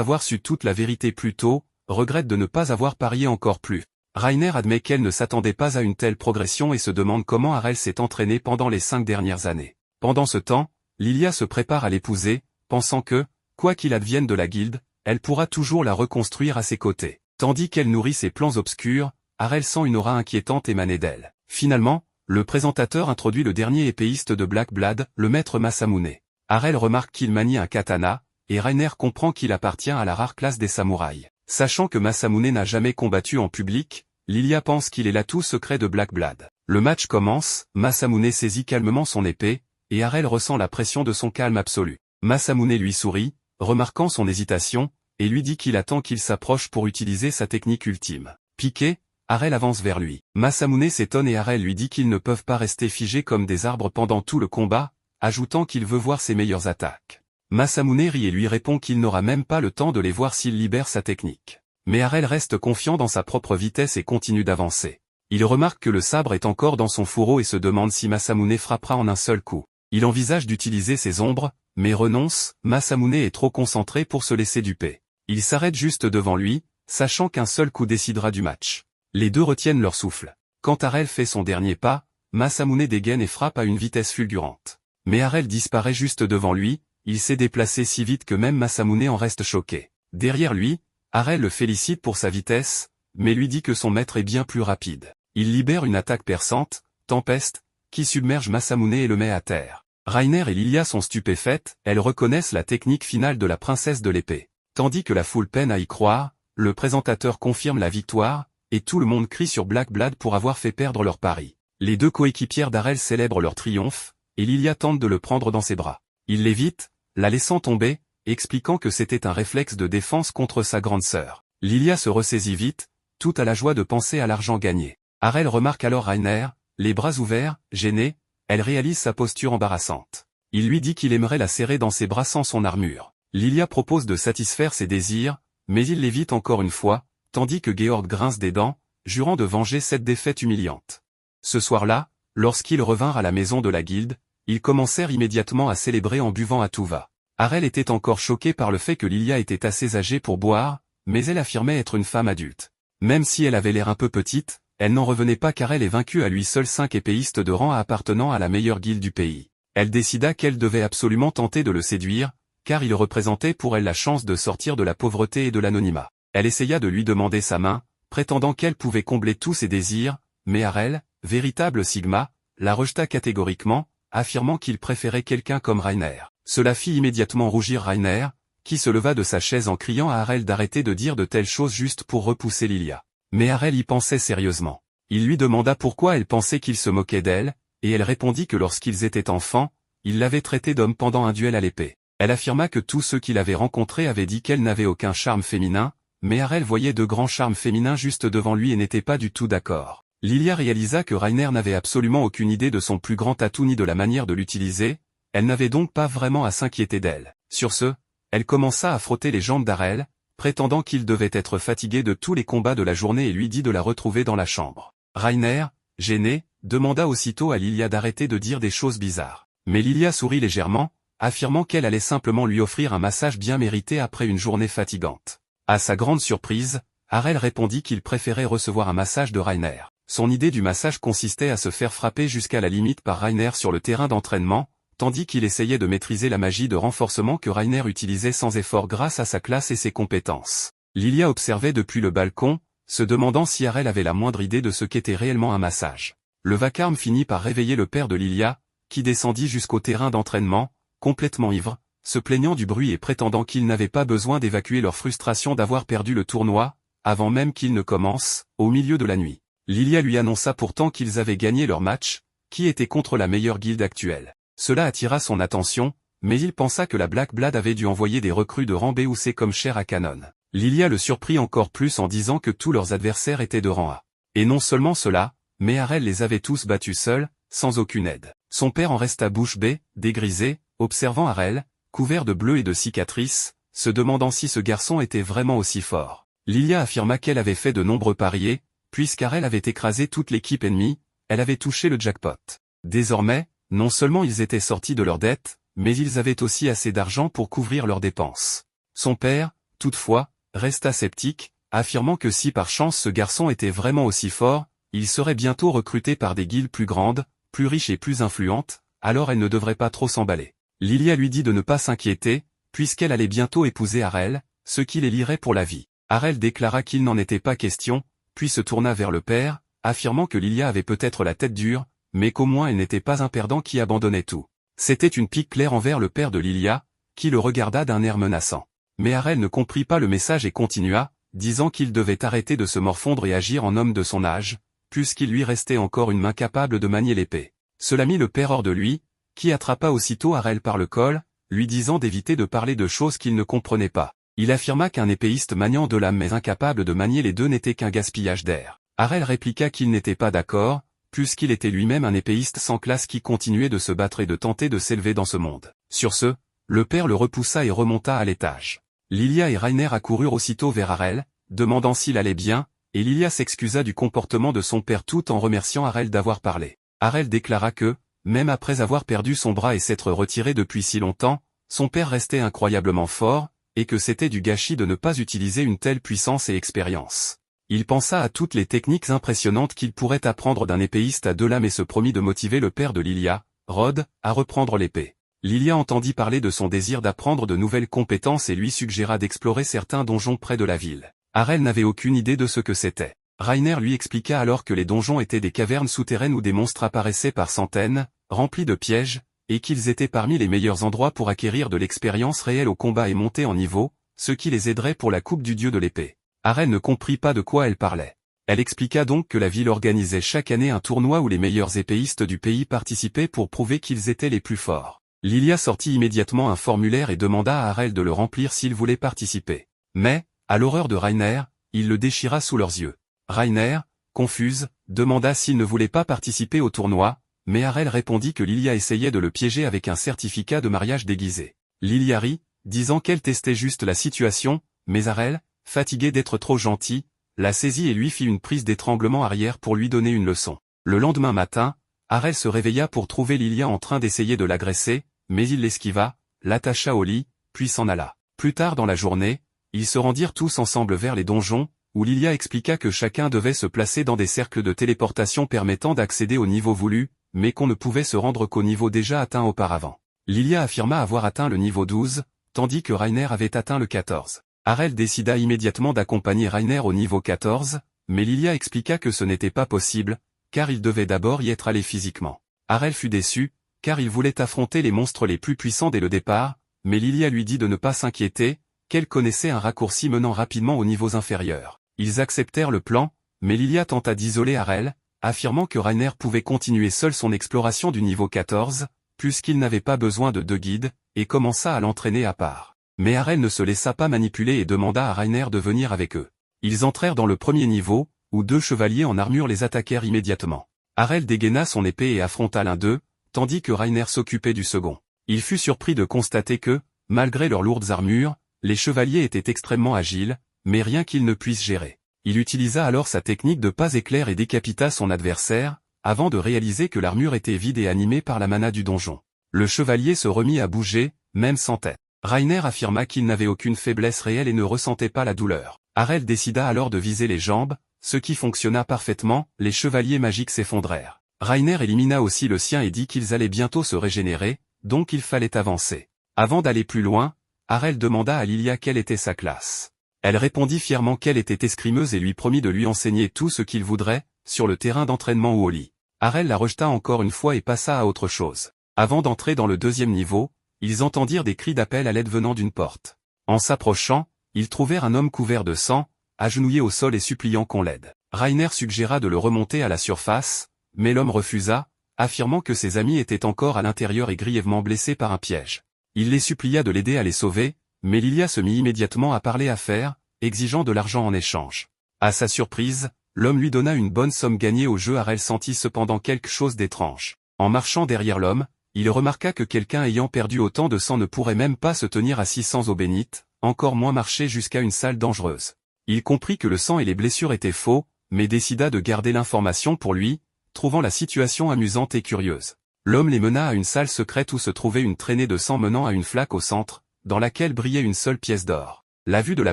avoir su toute la vérité plus tôt, regrette de ne pas avoir parié encore plus. Rainer admet qu'elle ne s'attendait pas à une telle progression et se demande comment Harel s'est entraîné pendant les 5 dernières années. Pendant ce temps, Lilia se prépare à l'épouser, pensant que, quoi qu'il advienne de la guilde, elle pourra toujours la reconstruire à ses côtés. Tandis qu'elle nourrit ses plans obscurs, Harel sent une aura inquiétante émaner d'elle. Finalement, le présentateur introduit le dernier épéiste de Black Blood, le maître Masamune. Harel remarque qu'il manie un katana, et Rainer comprend qu'il appartient à la rare classe des samouraïs. Sachant que Masamune n'a jamais combattu en public, Lilia pense qu'il est l'atout secret de Black Blood. Le match commence, Masamune saisit calmement son épée, et Harel ressent la pression de son calme absolu. Masamune lui sourit, remarquant son hésitation, et lui dit qu'il attend qu'il s'approche pour utiliser sa technique ultime. Piqué, Harel avance vers lui. Masamune s'étonne et Harel lui dit qu'ils ne peuvent pas rester figés comme des arbres pendant tout le combat, ajoutant qu'il veut voir ses meilleures attaques. Masamune rit et lui répond qu'il n'aura même pas le temps de les voir s'il libère sa technique. Mais Harel reste confiant dans sa propre vitesse et continue d'avancer. Il remarque que le sabre est encore dans son fourreau et se demande si Masamune frappera en un seul coup. Il envisage d'utiliser ses ombres, mais renonce, Masamune est trop concentré pour se laisser duper. Il s'arrête juste devant lui, sachant qu'un seul coup décidera du match. Les deux retiennent leur souffle. Quand Harel fait son dernier pas, Masamune dégaine et frappe à une vitesse fulgurante. Mais Harel disparaît juste devant lui, il s'est déplacé si vite que même Masamune en reste choqué. Derrière lui, Harel le félicite pour sa vitesse, mais lui dit que son maître est bien plus rapide. Il libère une attaque perçante, Tempeste, qui submerge Masamune et le met à terre. Rainer et Lilia sont stupéfaites, elles reconnaissent la technique finale de la princesse de l'épée. Tandis que la foule peine à y croire, le présentateur confirme la victoire, et tout le monde crie sur Black Blood pour avoir fait perdre leur pari. Les deux coéquipières d'Harel célèbrent leur triomphe, et Lilia tente de le prendre dans ses bras. Il l'évite, la laissant tomber, expliquant que c'était un réflexe de défense contre sa grande sœur. Lilia se ressaisit vite, tout à la joie de penser à l'argent gagné. Harel remarque alors Rainer, les bras ouverts, gêné, elle réalise sa posture embarrassante. Il lui dit qu'il aimerait la serrer dans ses bras sans son armure. Lilia propose de satisfaire ses désirs, mais il l'évite encore une fois, tandis que Georg grince des dents, jurant de venger cette défaite humiliante. Ce soir-là, lorsqu'ils revinrent à la maison de la guilde, ils commencèrent immédiatement à célébrer en buvant à tout va. Harel était encore choqué par le fait que Lilia était assez âgée pour boire, mais elle affirmait être une femme adulte. Même si elle avait l'air un peu petite, elle n'en revenait pas car elle ait vaincu à lui seul 5 épéistes de rang appartenant à la meilleure guilde du pays. Elle décida qu'elle devait absolument tenter de le séduire, car il représentait pour elle la chance de sortir de la pauvreté et de l'anonymat. Elle essaya de lui demander sa main, prétendant qu'elle pouvait combler tous ses désirs, mais Harel, véritable Sigma, la rejeta catégoriquement, affirmant qu'il préférait quelqu'un comme Rainer. Cela fit immédiatement rougir Rainer, qui se leva de sa chaise en criant à Harel d'arrêter de dire de telles choses juste pour repousser Lilia. Mais Harel y pensait sérieusement. Il lui demanda pourquoi elle pensait qu'il se moquait d'elle, et elle répondit que lorsqu'ils étaient enfants, il l'avait traitée d'homme pendant un duel à l'épée. Elle affirma que tous ceux qu'il avait rencontrés avaient dit qu'elle n'avait aucun charme féminin, mais Harel voyait de grands charmes féminins juste devant lui et n'était pas du tout d'accord. Lilia réalisa que Rainer n'avait absolument aucune idée de son plus grand atout ni de la manière de l'utiliser, elle n'avait donc pas vraiment à s'inquiéter d'elle. Sur ce, elle commença à frotter les jambes d'Harel, prétendant qu'il devait être fatigué de tous les combats de la journée et lui dit de la retrouver dans la chambre. Rainer, gêné, demanda aussitôt à Lilia d'arrêter de dire des choses bizarres. Mais Lilia sourit légèrement, affirmant qu'elle allait simplement lui offrir un massage bien mérité après une journée fatigante. À sa grande surprise, Harel répondit qu'il préférait recevoir un massage de Rainer. Son idée du massage consistait à se faire frapper jusqu'à la limite par Rainer sur le terrain d'entraînement, tandis qu'il essayait de maîtriser la magie de renforcement que Rainer utilisait sans effort grâce à sa classe et ses compétences. Lilia observait depuis le balcon, se demandant si Harel avait la moindre idée de ce qu'était réellement un massage. Le vacarme finit par réveiller le père de Lilia, qui descendit jusqu'au terrain d'entraînement, complètement ivre, se plaignant du bruit et prétendant qu'ils n'avaient pas besoin d'évacuer leur frustration d'avoir perdu le tournoi, avant même qu'il ne commence, au milieu de la nuit. Lilia lui annonça pourtant qu'ils avaient gagné leur match, qui était contre la meilleure guilde actuelle. Cela attira son attention, mais il pensa que la Black Blood avait dû envoyer des recrues de rang B ou C comme chair à canon. Lilia le surprit encore plus en disant que tous leurs adversaires étaient de rang A. Et non seulement cela, mais Harel les avait tous battus seuls, sans aucune aide. Son père en resta bouche bée, dégrisé, observant Harel, couvert de bleu et de cicatrices, se demandant si ce garçon était vraiment aussi fort. Lilia affirma qu'elle avait fait de nombreux paris, puisqu'Harel avait écrasé toute l'équipe ennemie, elle avait touché le jackpot. Désormais, non seulement ils étaient sortis de leur dette, mais ils avaient aussi assez d'argent pour couvrir leurs dépenses. Son père, toutefois, resta sceptique, affirmant que si par chance ce garçon était vraiment aussi fort, il serait bientôt recruté par des guildes plus grandes, plus riches et plus influentes, alors elle ne devrait pas trop s'emballer. Lilia lui dit de ne pas s'inquiéter, puisqu'elle allait bientôt épouser Harel, ce qui les lierait pour la vie. Harel déclara qu'il n'en était pas question, puis se tourna vers le père, affirmant que Lilia avait peut-être la tête dure, mais qu'au moins elle n'était pas un perdant qui abandonnait tout. C'était une pique claire envers le père de Lilia, qui le regarda d'un air menaçant. Mais Harel ne comprit pas le message et continua, disant qu'il devait arrêter de se morfondre et agir en homme de son âge, puisqu'il lui restait encore une main capable de manier l'épée. Cela mit le père hors de lui, qui attrapa aussitôt Harel par le col, lui disant d'éviter de parler de choses qu'il ne comprenait pas. Il affirma qu'un épéiste maniant de lame mais incapable de manier les deux n'était qu'un gaspillage d'air. Harel répliqua qu'il n'était pas d'accord, puisqu'il était lui-même un épéiste sans classe qui continuait de se battre et de tenter de s'élever dans ce monde. Sur ce, le père le repoussa et remonta à l'étage. Lilia et Rainer accoururent aussitôt vers Harel, demandant s'il allait bien, et Lilia s'excusa du comportement de son père tout en remerciant Harel d'avoir parlé. Harel déclara que, même après avoir perdu son bras et s'être retiré depuis si longtemps, son père restait incroyablement fort, et que c'était du gâchis de ne pas utiliser une telle puissance et expérience. Il pensa à toutes les techniques impressionnantes qu'il pourrait apprendre d'un épéiste à deux lames et se promit de motiver le père de Lilia, Rod, à reprendre l'épée. Lilia entendit parler de son désir d'apprendre de nouvelles compétences et lui suggéra d'explorer certains donjons près de la ville. Harel n'avait aucune idée de ce que c'était. Rainer lui expliqua alors que les donjons étaient des cavernes souterraines où des monstres apparaissaient par centaines, remplis de pièges, et qu'ils étaient parmi les meilleurs endroits pour acquérir de l'expérience réelle au combat et monter en niveau, ce qui les aiderait pour la coupe du dieu de l'épée. Harel ne comprit pas de quoi elle parlait. Elle expliqua donc que la ville organisait chaque année un tournoi où les meilleurs épéistes du pays participaient pour prouver qu'ils étaient les plus forts. Lilia sortit immédiatement un formulaire et demanda à Harel de le remplir s'il voulait participer. Mais, à l'horreur de Rainer, il le déchira sous leurs yeux. Rainer, confuse, demanda s'il ne voulait pas participer au tournoi, mais Harel répondit que Lilia essayait de le piéger avec un certificat de mariage déguisé. Lilia rit, disant qu'elle testait juste la situation, mais Harel, fatigué d'être trop gentil, la saisit et lui fit une prise d'étranglement arrière pour lui donner une leçon. Le lendemain matin, Harel se réveilla pour trouver Lilia en train d'essayer de l'agresser, mais il l'esquiva, l'attacha au lit, puis s'en alla. Plus tard dans la journée, ils se rendirent tous ensemble vers les donjons, où Lilia expliqua que chacun devait se placer dans des cercles de téléportation permettant d'accéder au niveau voulu, mais qu'on ne pouvait se rendre qu'au niveau déjà atteint auparavant. Lilia affirma avoir atteint le niveau 12, tandis que Rainer avait atteint le 14. Harel décida immédiatement d'accompagner Rainer au niveau 14, mais Lilia expliqua que ce n'était pas possible, car il devait d'abord y être allé physiquement. Harel fut déçu, car il voulait affronter les monstres les plus puissants dès le départ, mais Lilia lui dit de ne pas s'inquiéter, qu'elle connaissait un raccourci menant rapidement aux niveaux inférieurs. Ils acceptèrent le plan, mais Lilia tenta d'isoler Harel, affirmant que Rainer pouvait continuer seul son exploration du niveau 14, puisqu'il n'avait pas besoin de deux guides, et commença à l'entraîner à part. Mais Harel ne se laissa pas manipuler et demanda à Rainer de venir avec eux. Ils entrèrent dans le premier niveau, où deux chevaliers en armure les attaquèrent immédiatement. Harel dégaina son épée et affronta l'un d'eux, tandis que Rainer s'occupait du second. Il fut surpris de constater que, malgré leurs lourdes armures, les chevaliers étaient extrêmement agiles, mais rien qu'ils ne puissent gérer. Il utilisa alors sa technique de pas éclair et décapita son adversaire, avant de réaliser que l'armure était vide et animée par la mana du donjon. Le chevalier se remit à bouger, même sans tête. Rainer affirma qu'il n'avait aucune faiblesse réelle et ne ressentait pas la douleur. Harel décida alors de viser les jambes, ce qui fonctionna parfaitement, les chevaliers magiques s'effondrèrent. Rainer élimina aussi le sien et dit qu'ils allaient bientôt se régénérer, donc il fallait avancer. Avant d'aller plus loin, Harel demanda à Lilia quelle était sa classe. Elle répondit fièrement qu'elle était escrimeuse et lui promit de lui enseigner tout ce qu'il voudrait, sur le terrain d'entraînement ou au lit. Harel la rejeta encore une fois et passa à autre chose. Avant d'entrer dans le deuxième niveau, ils entendirent des cris d'appel à l'aide venant d'une porte. En s'approchant, ils trouvèrent un homme couvert de sang, agenouillé au sol et suppliant qu'on l'aide. Rainer suggéra de le remonter à la surface, mais l'homme refusa, affirmant que ses amis étaient encore à l'intérieur et grièvement blessés par un piège. Il les supplia de l'aider à les sauver, mais Lilia se mit immédiatement à parler affaires, exigeant de l'argent en échange. À sa surprise, l'homme lui donna une bonne somme gagnée au jeu. Harel sentit cependant quelque chose d'étrange. En marchant derrière l'homme, il remarqua que quelqu'un ayant perdu autant de sang ne pourrait même pas se tenir assis sans eau bénite, encore moins marcher jusqu'à une salle dangereuse. Il comprit que le sang et les blessures étaient faux, mais décida de garder l'information pour lui, trouvant la situation amusante et curieuse. L'homme les mena à une salle secrète où se trouvait une traînée de sang menant à une flaque au centre, dans laquelle brillait une seule pièce d'or. La vue de la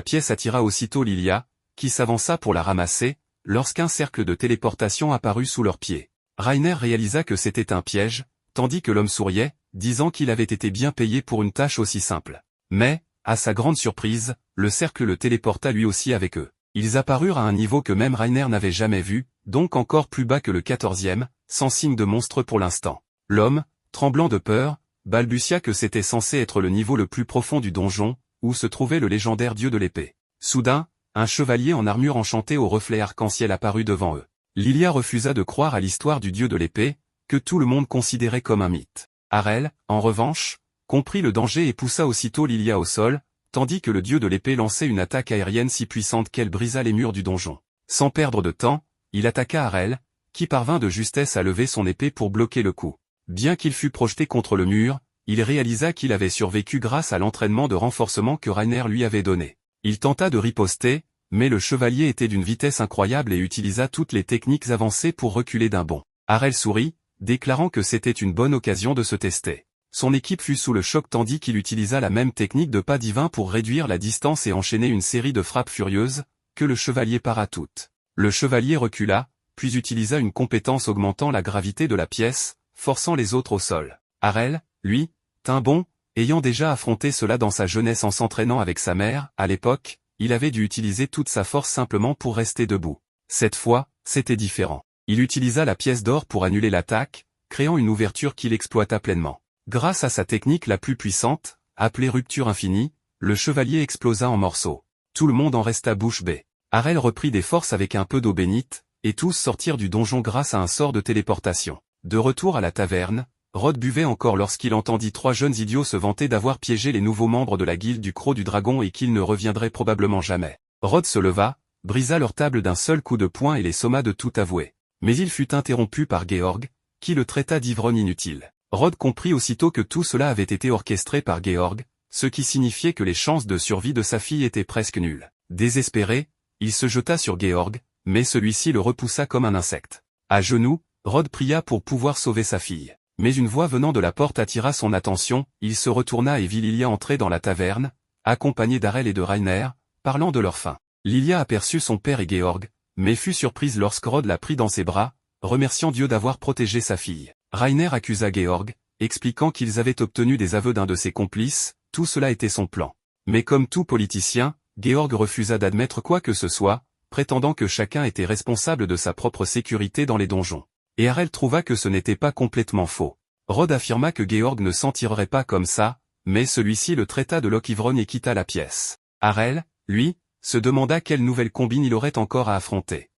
pièce attira aussitôt Lilia, qui s'avança pour la ramasser, lorsqu'un cercle de téléportation apparut sous leurs pieds. Rainer réalisa que c'était un piège, tandis que l'homme souriait, disant qu'il avait été bien payé pour une tâche aussi simple. Mais, à sa grande surprise, le cercle le téléporta lui aussi avec eux. Ils apparurent à un niveau que même Rainer n'avait jamais vu, donc encore plus bas que le 14e, sans signe de monstre pour l'instant. L'homme, tremblant de peur, balbutia que c'était censé être le niveau le plus profond du donjon, où se trouvait le légendaire dieu de l'épée. Soudain, un chevalier en armure enchantée au reflet arc-en-ciel apparut devant eux. Lilia refusa de croire à l'histoire du dieu de l'épée, que tout le monde considérait comme un mythe. Harel, en revanche, comprit le danger et poussa aussitôt Lilia au sol, tandis que le dieu de l'épée lançait une attaque aérienne si puissante qu'elle brisa les murs du donjon. Sans perdre de temps, il attaqua Harel, qui parvint de justesse à lever son épée pour bloquer le coup. Bien qu'il fût projeté contre le mur, il réalisa qu'il avait survécu grâce à l'entraînement de renforcement que Rainer lui avait donné. Il tenta de riposter, mais le chevalier était d'une vitesse incroyable et utilisa toutes les techniques avancées pour reculer d'un bond. Harel sourit, déclarant que c'était une bonne occasion de se tester. Son équipe fut sous le choc tandis qu'il utilisa la même technique de pas divin pour réduire la distance et enchaîner une série de frappes furieuses, que le chevalier para toutes. Le chevalier recula, puis utilisa une compétence augmentant la gravité de la pièce, forçant les autres au sol. Harel, lui, tint bon, ayant déjà affronté cela dans sa jeunesse en s'entraînant avec sa mère, à l'époque, il avait dû utiliser toute sa force simplement pour rester debout. Cette fois, c'était différent. Il utilisa la pièce d'or pour annuler l'attaque, créant une ouverture qu'il exploita pleinement. Grâce à sa technique la plus puissante, appelée rupture infinie, le chevalier explosa en morceaux. Tout le monde en resta bouche bée. Harel reprit des forces avec un peu d'eau bénite, et tous sortirent du donjon grâce à un sort de téléportation. De retour à la taverne, Rod buvait encore lorsqu'il entendit 3 jeunes idiots se vanter d'avoir piégé les nouveaux membres de la guilde du Croc du Dragon et qu'ils ne reviendraient probablement jamais. Rod se leva, brisa leur table d'un seul coup de poing et les somma de tout avouer. Mais il fut interrompu par Georg, qui le traita d'ivrogne inutile. Rod comprit aussitôt que tout cela avait été orchestré par Georg, ce qui signifiait que les chances de survie de sa fille étaient presque nulles. Désespéré, il se jeta sur Georg, mais celui-ci le repoussa comme un insecte. À genoux, Rod pria pour pouvoir sauver sa fille. Mais une voix venant de la porte attira son attention, il se retourna et vit Lilia entrer dans la taverne, accompagnée d'Harel et de Rainer, parlant de leur faim. Lilia aperçut son père et Georg, mais fut surprise lorsque Rod la prit dans ses bras, remerciant Dieu d'avoir protégé sa fille. Rainer accusa Georg, expliquant qu'ils avaient obtenu des aveux d'un de ses complices, tout cela était son plan. Mais comme tout politicien, Georg refusa d'admettre quoi que ce soit, prétendant que chacun était responsable de sa propre sécurité dans les donjons. Et Harel trouva que ce n'était pas complètement faux. Rod affirma que Georg ne s'en tirerait pas comme ça, mais celui-ci le traita de loc-ivrogne et quitta la pièce. Harel, lui, se demanda quelle nouvelle combine il aurait encore à affronter.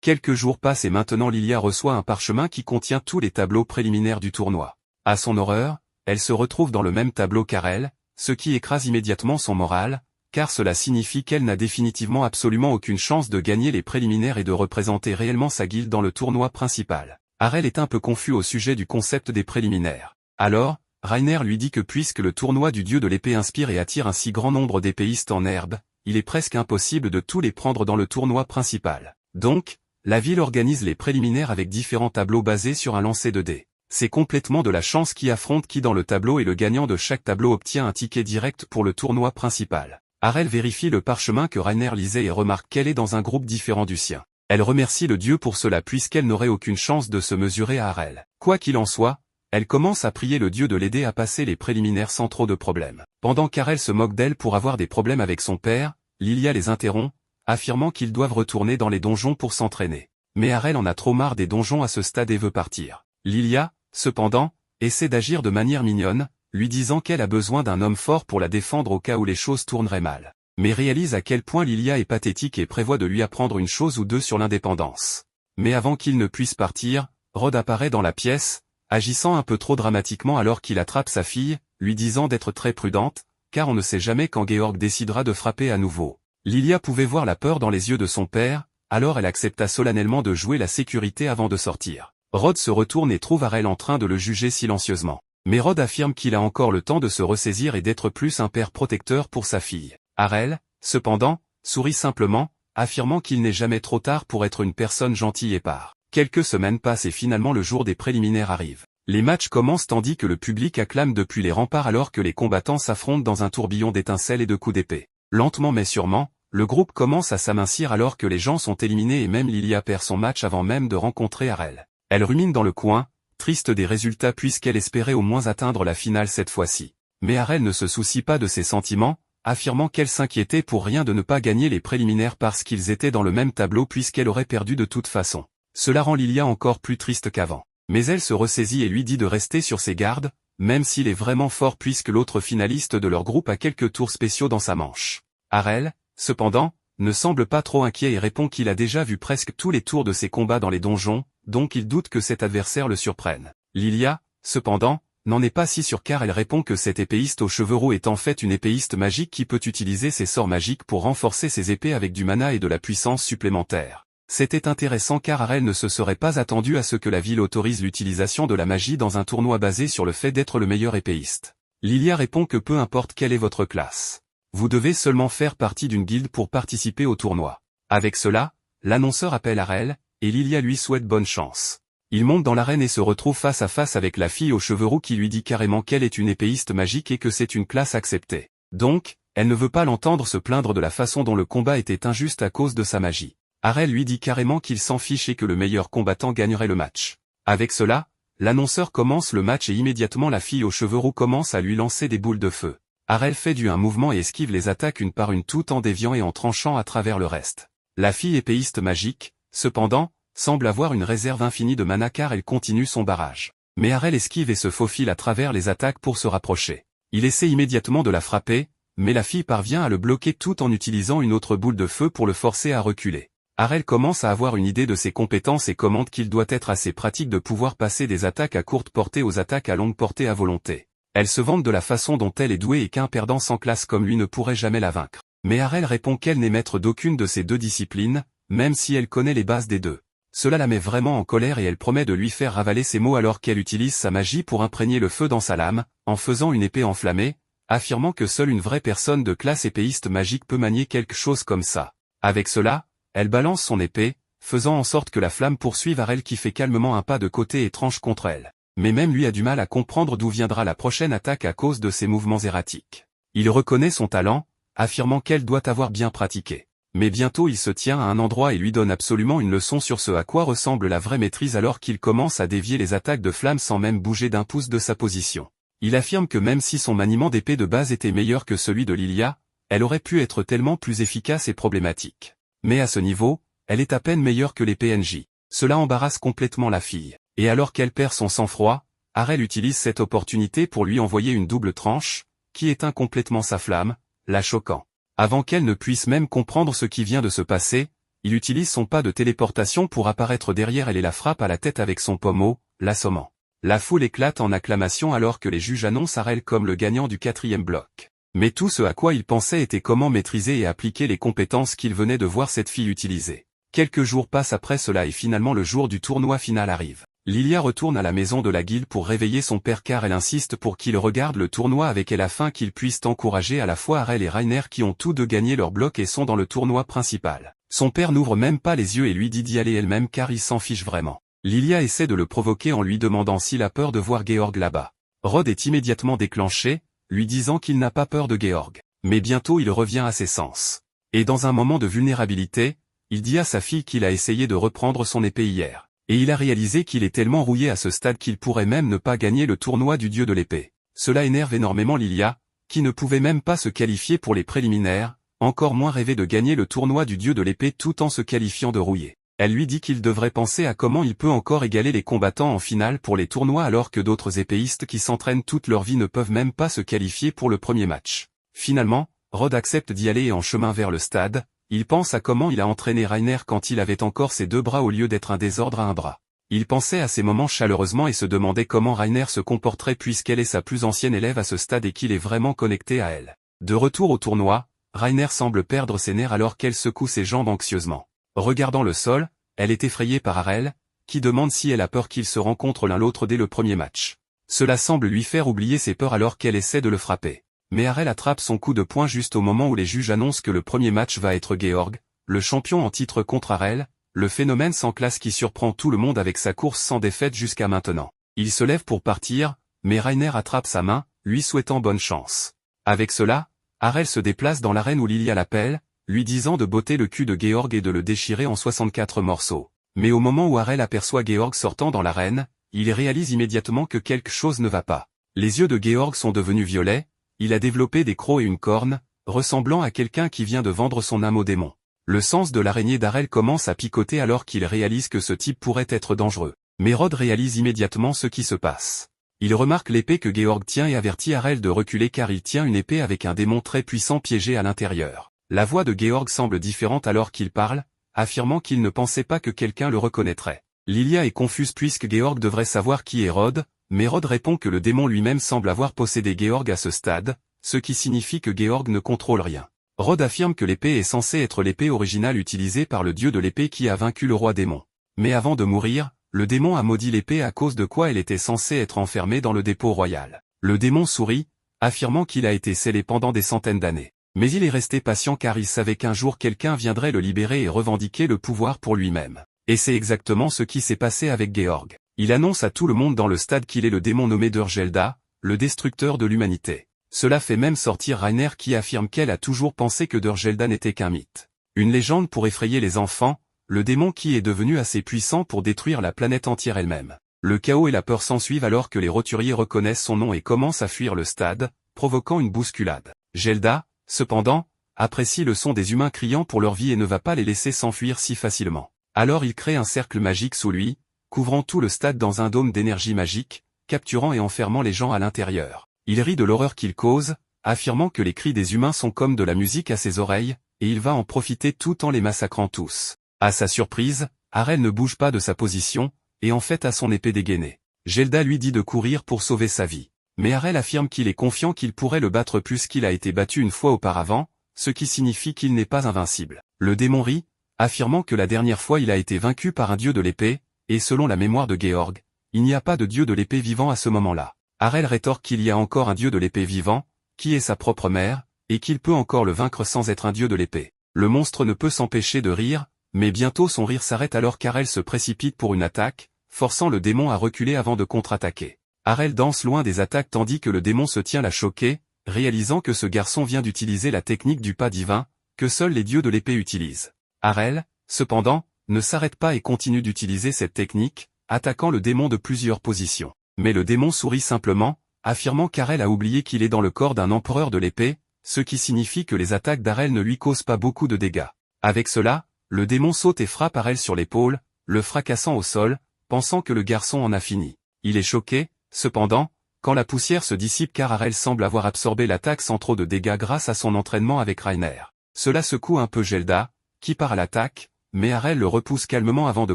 Quelques jours passent et maintenant Lilia reçoit un parchemin qui contient tous les tableaux préliminaires du tournoi. À son horreur, elle se retrouve dans le même tableau qu'Harel, ce qui écrase immédiatement son moral, car cela signifie qu'elle n'a définitivement absolument aucune chance de gagner les préliminaires et de représenter réellement sa guilde dans le tournoi principal. Harel est un peu confus au sujet du concept des préliminaires. Alors, Rainer lui dit que puisque le tournoi du dieu de l'épée inspire et attire un si grand nombre d'épéistes en herbe, il est presque impossible de tous les prendre dans le tournoi principal. Donc, la ville organise les préliminaires avec différents tableaux basés sur un lancer de dés. C'est complètement de la chance qui affronte qui dans le tableau et le gagnant de chaque tableau obtient un ticket direct pour le tournoi principal. Harel vérifie le parchemin que Rainer lisait et remarque qu'elle est dans un groupe différent du sien. Elle remercie le dieu pour cela puisqu'elle n'aurait aucune chance de se mesurer à Harel. Quoi qu'il en soit, elle commence à prier le dieu de l'aider à passer les préliminaires sans trop de problèmes. Pendant qu'Harel se moque d'elle pour avoir des problèmes avec son père, Lilia les interrompt, affirmant qu'ils doivent retourner dans les donjons pour s'entraîner. Mais Harel en a trop marre des donjons à ce stade et veut partir. Lilia, cependant, essaie d'agir de manière mignonne, lui disant qu'elle a besoin d'un homme fort pour la défendre au cas où les choses tourneraient mal. Mais réalise à quel point Lilia est pathétique et prévoit de lui apprendre une chose ou deux sur l'indépendance. Mais avant qu'il ne puisse partir, Rod apparaît dans la pièce, agissant un peu trop dramatiquement alors qu'il attrape sa fille, lui disant d'être très prudente, car on ne sait jamais quand Georg décidera de frapper à nouveau. Lilia pouvait voir la peur dans les yeux de son père, alors elle accepta solennellement de jouer la sécurité avant de sortir. Rod se retourne et trouve Harel en train de le juger silencieusement. Mais Rod affirme qu'il a encore le temps de se ressaisir et d'être plus un père protecteur pour sa fille. Harel, cependant, sourit simplement, affirmant qu'il n'est jamais trop tard pour être une personne gentille et part. Quelques semaines passent et finalement le jour des préliminaires arrive. Les matchs commencent tandis que le public acclame depuis les remparts alors que les combattants s'affrontent dans un tourbillon d'étincelles et de coups d'épée. Lentement mais sûrement, le groupe commence à s'amincir alors que les gens sont éliminés et même Lilia perd son match avant même de rencontrer Harel. Elle rumine dans le coin, triste des résultats puisqu'elle espérait au moins atteindre la finale cette fois-ci. Mais Harel ne se soucie pas de ses sentiments, affirmant qu'elle s'inquiétait pour rien de ne pas gagner les préliminaires parce qu'ils étaient dans le même tableau puisqu'elle aurait perdu de toute façon. Cela rend Lilia encore plus triste qu'avant. Mais elle se ressaisit et lui dit de rester sur ses gardes, même s'il est vraiment fort puisque l'autre finaliste de leur groupe a quelques tours spéciaux dans sa manche. Harel, cependant, ne semble pas trop inquiet et répond qu'il a déjà vu presque tous les tours de ses combats dans les donjons, donc il doute que cet adversaire le surprenne. Lilia, cependant, n'en est pas si sûre car elle répond que cette épéiste aux cheveux roux est en fait une épéiste magique qui peut utiliser ses sorts magiques pour renforcer ses épées avec du mana et de la puissance supplémentaire. C'était intéressant car Harel ne se serait pas attendu à ce que la ville autorise l'utilisation de la magie dans un tournoi basé sur le fait d'être le meilleur épéiste. Lilia répond que peu importe quelle est votre classe. Vous devez seulement faire partie d'une guilde pour participer au tournoi. Avec cela, l'annonceur appelle Harel, et Lilia lui souhaite bonne chance. Il monte dans l'arène et se retrouve face à face avec la fille aux cheveux roux qui lui dit carrément qu'elle est une épéiste magique et que c'est une classe acceptée. Donc, elle ne veut pas l'entendre se plaindre de la façon dont le combat était injuste à cause de sa magie. Harel lui dit carrément qu'il s'en fiche et que le meilleur combattant gagnerait le match. Avec cela, l'annonceur commence le match et immédiatement la fille aux cheveux roux commence à lui lancer des boules de feu. Harel fait un mouvement et esquive les attaques une par une tout en déviant et en tranchant à travers le reste. La fille épéiste magique, cependant, semble avoir une réserve infinie de mana car elle continue son barrage. Mais Harel esquive et se faufile à travers les attaques pour se rapprocher. Il essaie immédiatement de la frapper, mais la fille parvient à le bloquer tout en utilisant une autre boule de feu pour le forcer à reculer. Harel commence à avoir une idée de ses compétences et commente qu'il doit être assez pratique de pouvoir passer des attaques à courte portée aux attaques à longue portée à volonté. Elle se vante de la façon dont elle est douée et qu'un perdant sans classe comme lui ne pourrait jamais la vaincre. Mais Harel répond qu'elle n'est maître d'aucune de ces deux disciplines, même si elle connaît les bases des deux. Cela la met vraiment en colère et elle promet de lui faire ravaler ses mots alors qu'elle utilise sa magie pour imprégner le feu dans sa lame, en faisant une épée enflammée, affirmant que seule une vraie personne de classe épéiste magique peut manier quelque chose comme ça. Avec cela, elle balance son épée, faisant en sorte que la flamme poursuive Harel qui fait calmement un pas de côté et tranche contre elle. Mais même lui a du mal à comprendre d'où viendra la prochaine attaque à cause de ses mouvements erratiques. Il reconnaît son talent, affirmant qu'elle doit avoir bien pratiqué. Mais bientôt il se tient à un endroit et lui donne absolument une leçon sur ce à quoi ressemble la vraie maîtrise alors qu'il commence à dévier les attaques de flamme sans même bouger d'un pouce de sa position. Il affirme que même si son maniement d'épée de base était meilleur que celui de Lilia, elle aurait pu être tellement plus efficace et problématique. Mais à ce niveau, elle est à peine meilleure que les PNJ. Cela embarrasse complètement la fille. Et alors qu'elle perd son sang-froid, Harel utilise cette opportunité pour lui envoyer une double tranche, qui éteint complètement sa flamme, la choquant. Avant qu'elle ne puisse même comprendre ce qui vient de se passer, il utilise son pas de téléportation pour apparaître derrière elle et la frappe à la tête avec son pommeau, l'assommant. La foule éclate en acclamation alors que les juges annoncent Harel comme le gagnant du 4e bloc. Mais tout ce à quoi il pensait était comment maîtriser et appliquer les compétences qu'il venait de voir cette fille utiliser. Quelques jours passent après cela et finalement le jour du tournoi final arrive. Lilia retourne à la maison de la guilde pour réveiller son père car elle insiste pour qu'il regarde le tournoi avec elle afin qu'ils puissent encourager à la fois Harel et Reiner qui ont tous deux gagné leur bloc et sont dans le tournoi principal. Son père n'ouvre même pas les yeux et lui dit d'y aller elle-même car il s'en fiche vraiment. Lilia essaie de le provoquer en lui demandant s'il a peur de voir Georg là-bas. Rod est immédiatement déclenché, lui disant qu'il n'a pas peur de Georg. Mais bientôt il revient à ses sens. Et dans un moment de vulnérabilité, il dit à sa fille qu'il a essayé de reprendre son épée hier. Et il a réalisé qu'il est tellement rouillé à ce stade qu'il pourrait même ne pas gagner le tournoi du dieu de l'épée. Cela énerve énormément Lilia, qui ne pouvait même pas se qualifier pour les préliminaires, encore moins rêver de gagner le tournoi du dieu de l'épée tout en se qualifiant de rouillé. Elle lui dit qu'il devrait penser à comment il peut encore égaler les combattants en finale pour les tournois alors que d'autres épéistes qui s'entraînent toute leur vie ne peuvent même pas se qualifier pour le premier match. Finalement, Rod accepte d'y aller et en chemin vers le stade, il pense à comment il a entraîné Reiner quand il avait encore ses deux bras au lieu d'être un désordre à un bras. Il pensait à ces moments chaleureusement et se demandait comment Reiner se comporterait puisqu'elle est sa plus ancienne élève à ce stade et qu'il est vraiment connecté à elle. De retour au tournoi, Reiner semble perdre ses nerfs alors qu'elle secoue ses jambes anxieusement. Regardant le sol, elle est effrayée par Harel, qui demande si elle a peur qu'ils se rencontrent l'un l'autre dès le premier match. Cela semble lui faire oublier ses peurs alors qu'elle essaie de le frapper. Mais Harel attrape son coup de poing juste au moment où les juges annoncent que le premier match va être Georg, le champion en titre contre Harel, le phénomène sans classe qui surprend tout le monde avec sa course sans défaite jusqu'à maintenant. Il se lève pour partir, mais Reiner attrape sa main, lui souhaitant bonne chance. Avec cela, Harel se déplace dans l'arène où Lilia l'appelle, lui disant de botter le cul de Georg et de le déchirer en 64 morceaux. Mais au moment où Harel aperçoit Georg sortant dans l'arène, il réalise immédiatement que quelque chose ne va pas. Les yeux de Georg sont devenus violets, il a développé des crocs et une corne, ressemblant à quelqu'un qui vient de vendre son âme au démon. Le sens de l'araignée d'Harel commence à picoter alors qu'il réalise que ce type pourrait être dangereux. Mais Rod réalise immédiatement ce qui se passe. Il remarque l'épée que Georg tient et avertit Harel de reculer car il tient une épée avec un démon très puissant piégé à l'intérieur. La voix de Georg semble différente alors qu'il parle, affirmant qu'il ne pensait pas que quelqu'un le reconnaîtrait. Lilia est confuse puisque Georg devrait savoir qui est Rod, mais Rod répond que le démon lui-même semble avoir possédé Georg à ce stade, ce qui signifie que Georg ne contrôle rien. Rod affirme que l'épée est censée être l'épée originale utilisée par le dieu de l'épée qui a vaincu le roi démon. Mais avant de mourir, le démon a maudit l'épée à cause de quoi elle était censée être enfermée dans le dépôt royal. Le démon sourit, affirmant qu'il a été scellé pendant des centaines d'années. Mais il est resté patient car il savait qu'un jour quelqu'un viendrait le libérer et revendiquer le pouvoir pour lui-même. Et c'est exactement ce qui s'est passé avec Georg. Il annonce à tout le monde dans le stade qu'il est le démon nommé Durgelda, le destructeur de l'humanité. Cela fait même sortir Reiner qui affirme qu'elle a toujours pensé que Durgelda n'était qu'un mythe. Une légende pour effrayer les enfants, le démon qui est devenu assez puissant pour détruire la planète entière elle-même. Le chaos et la peur s'ensuivent alors que les roturiers reconnaissent son nom et commencent à fuir le stade, provoquant une bousculade. Gelda, cependant, apprécie le son des humains criant pour leur vie et ne va pas les laisser s'enfuir si facilement. Alors il crée un cercle magique sous lui, couvrant tout le stade dans un dôme d'énergie magique, capturant et enfermant les gens à l'intérieur. Il rit de l'horreur qu'il cause, affirmant que les cris des humains sont comme de la musique à ses oreilles, et il va en profiter tout en les massacrant tous. À sa surprise, Harel ne bouge pas de sa position, et en fait a son épée dégainée. Gelda lui dit de courir pour sauver sa vie. Mais Harel affirme qu'il est confiant qu'il pourrait le battre puisqu'il a été battu une fois auparavant, ce qui signifie qu'il n'est pas invincible. Le démon rit, affirmant que la dernière fois il a été vaincu par un dieu de l'épée, et selon la mémoire de Georg, il n'y a pas de dieu de l'épée vivant à ce moment-là. Harel rétorque qu'il y a encore un dieu de l'épée vivant, qui est sa propre mère, et qu'il peut encore le vaincre sans être un dieu de l'épée. Le monstre ne peut s'empêcher de rire, mais bientôt son rire s'arrête alors qu'Harel se précipite pour une attaque, forçant le démon à reculer avant de contre-attaquer. Harel danse loin des attaques tandis que le démon se tient la choquer, réalisant que ce garçon vient d'utiliser la technique du pas divin, que seuls les dieux de l'épée utilisent. Harel, cependant, ne s'arrête pas et continue d'utiliser cette technique, attaquant le démon de plusieurs positions. Mais le démon sourit simplement, affirmant qu'Harel a oublié qu'il est dans le corps d'un empereur de l'épée, ce qui signifie que les attaques d'Harel ne lui causent pas beaucoup de dégâts. Avec cela, le démon saute et frappe Harel sur l'épaule, le fracassant au sol, pensant que le garçon en a fini. Il est choqué, cependant, quand la poussière se dissipe car Harel semble avoir absorbé l'attaque sans trop de dégâts grâce à son entraînement avec Reiner. Cela secoue un peu Gelda, qui part à l'attaque, mais Harel le repousse calmement avant de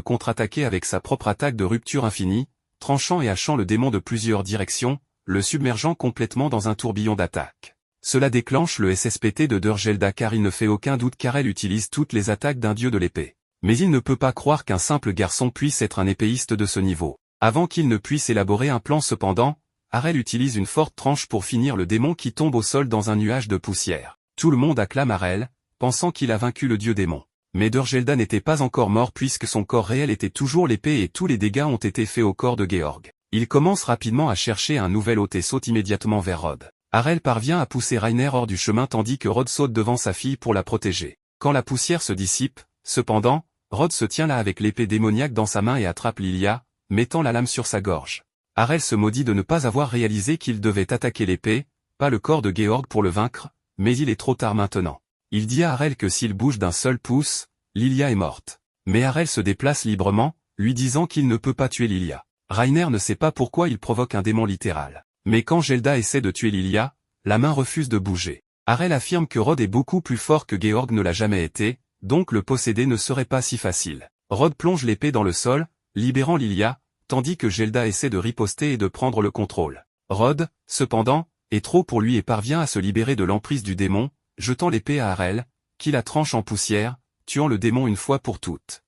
contre-attaquer avec sa propre attaque de rupture infinie, tranchant et hachant le démon de plusieurs directions, le submergeant complètement dans un tourbillon d'attaque. Cela déclenche le SSPT de Durgelda car il ne fait aucun doute qu'Harel utilise toutes les attaques d'un dieu de l'épée. Mais il ne peut pas croire qu'un simple garçon puisse être un épéiste de ce niveau. Avant qu'il ne puisse élaborer un plan cependant, Harel utilise une forte tranche pour finir le démon qui tombe au sol dans un nuage de poussière. Tout le monde acclame Harel, pensant qu'il a vaincu le dieu démon. Mais Durgelda n'était pas encore mort puisque son corps réel était toujours l'épée et tous les dégâts ont été faits au corps de Georg. Il commence rapidement à chercher un nouvel hôte et saute immédiatement vers Rod. Harel parvient à pousser Reiner hors du chemin tandis que Rod saute devant sa fille pour la protéger. Quand la poussière se dissipe, cependant, Rod se tient là avec l'épée démoniaque dans sa main et attrape Lilia, mettant la lame sur sa gorge. Harel se maudit de ne pas avoir réalisé qu'il devait attaquer l'épée, pas le corps de Georg pour le vaincre, mais il est trop tard maintenant. Il dit à Harel que s'il bouge d'un seul pouce, Lilia est morte. Mais Harel se déplace librement, lui disant qu'il ne peut pas tuer Lilia. Reiner ne sait pas pourquoi il provoque un démon littéral. Mais quand Gelda essaie de tuer Lilia, la main refuse de bouger. Harel affirme que Rod est beaucoup plus fort que Georg ne l'a jamais été, donc le posséder ne serait pas si facile. Rod plonge l'épée dans le sol, libérant Lilia, tandis que Gelda essaie de riposter et de prendre le contrôle. Rod, cependant, est trop pour lui et parvient à se libérer de l'emprise du démon, jetant l'épée à Harel, qui la tranche en poussière, tuant le démon une fois pour toutes.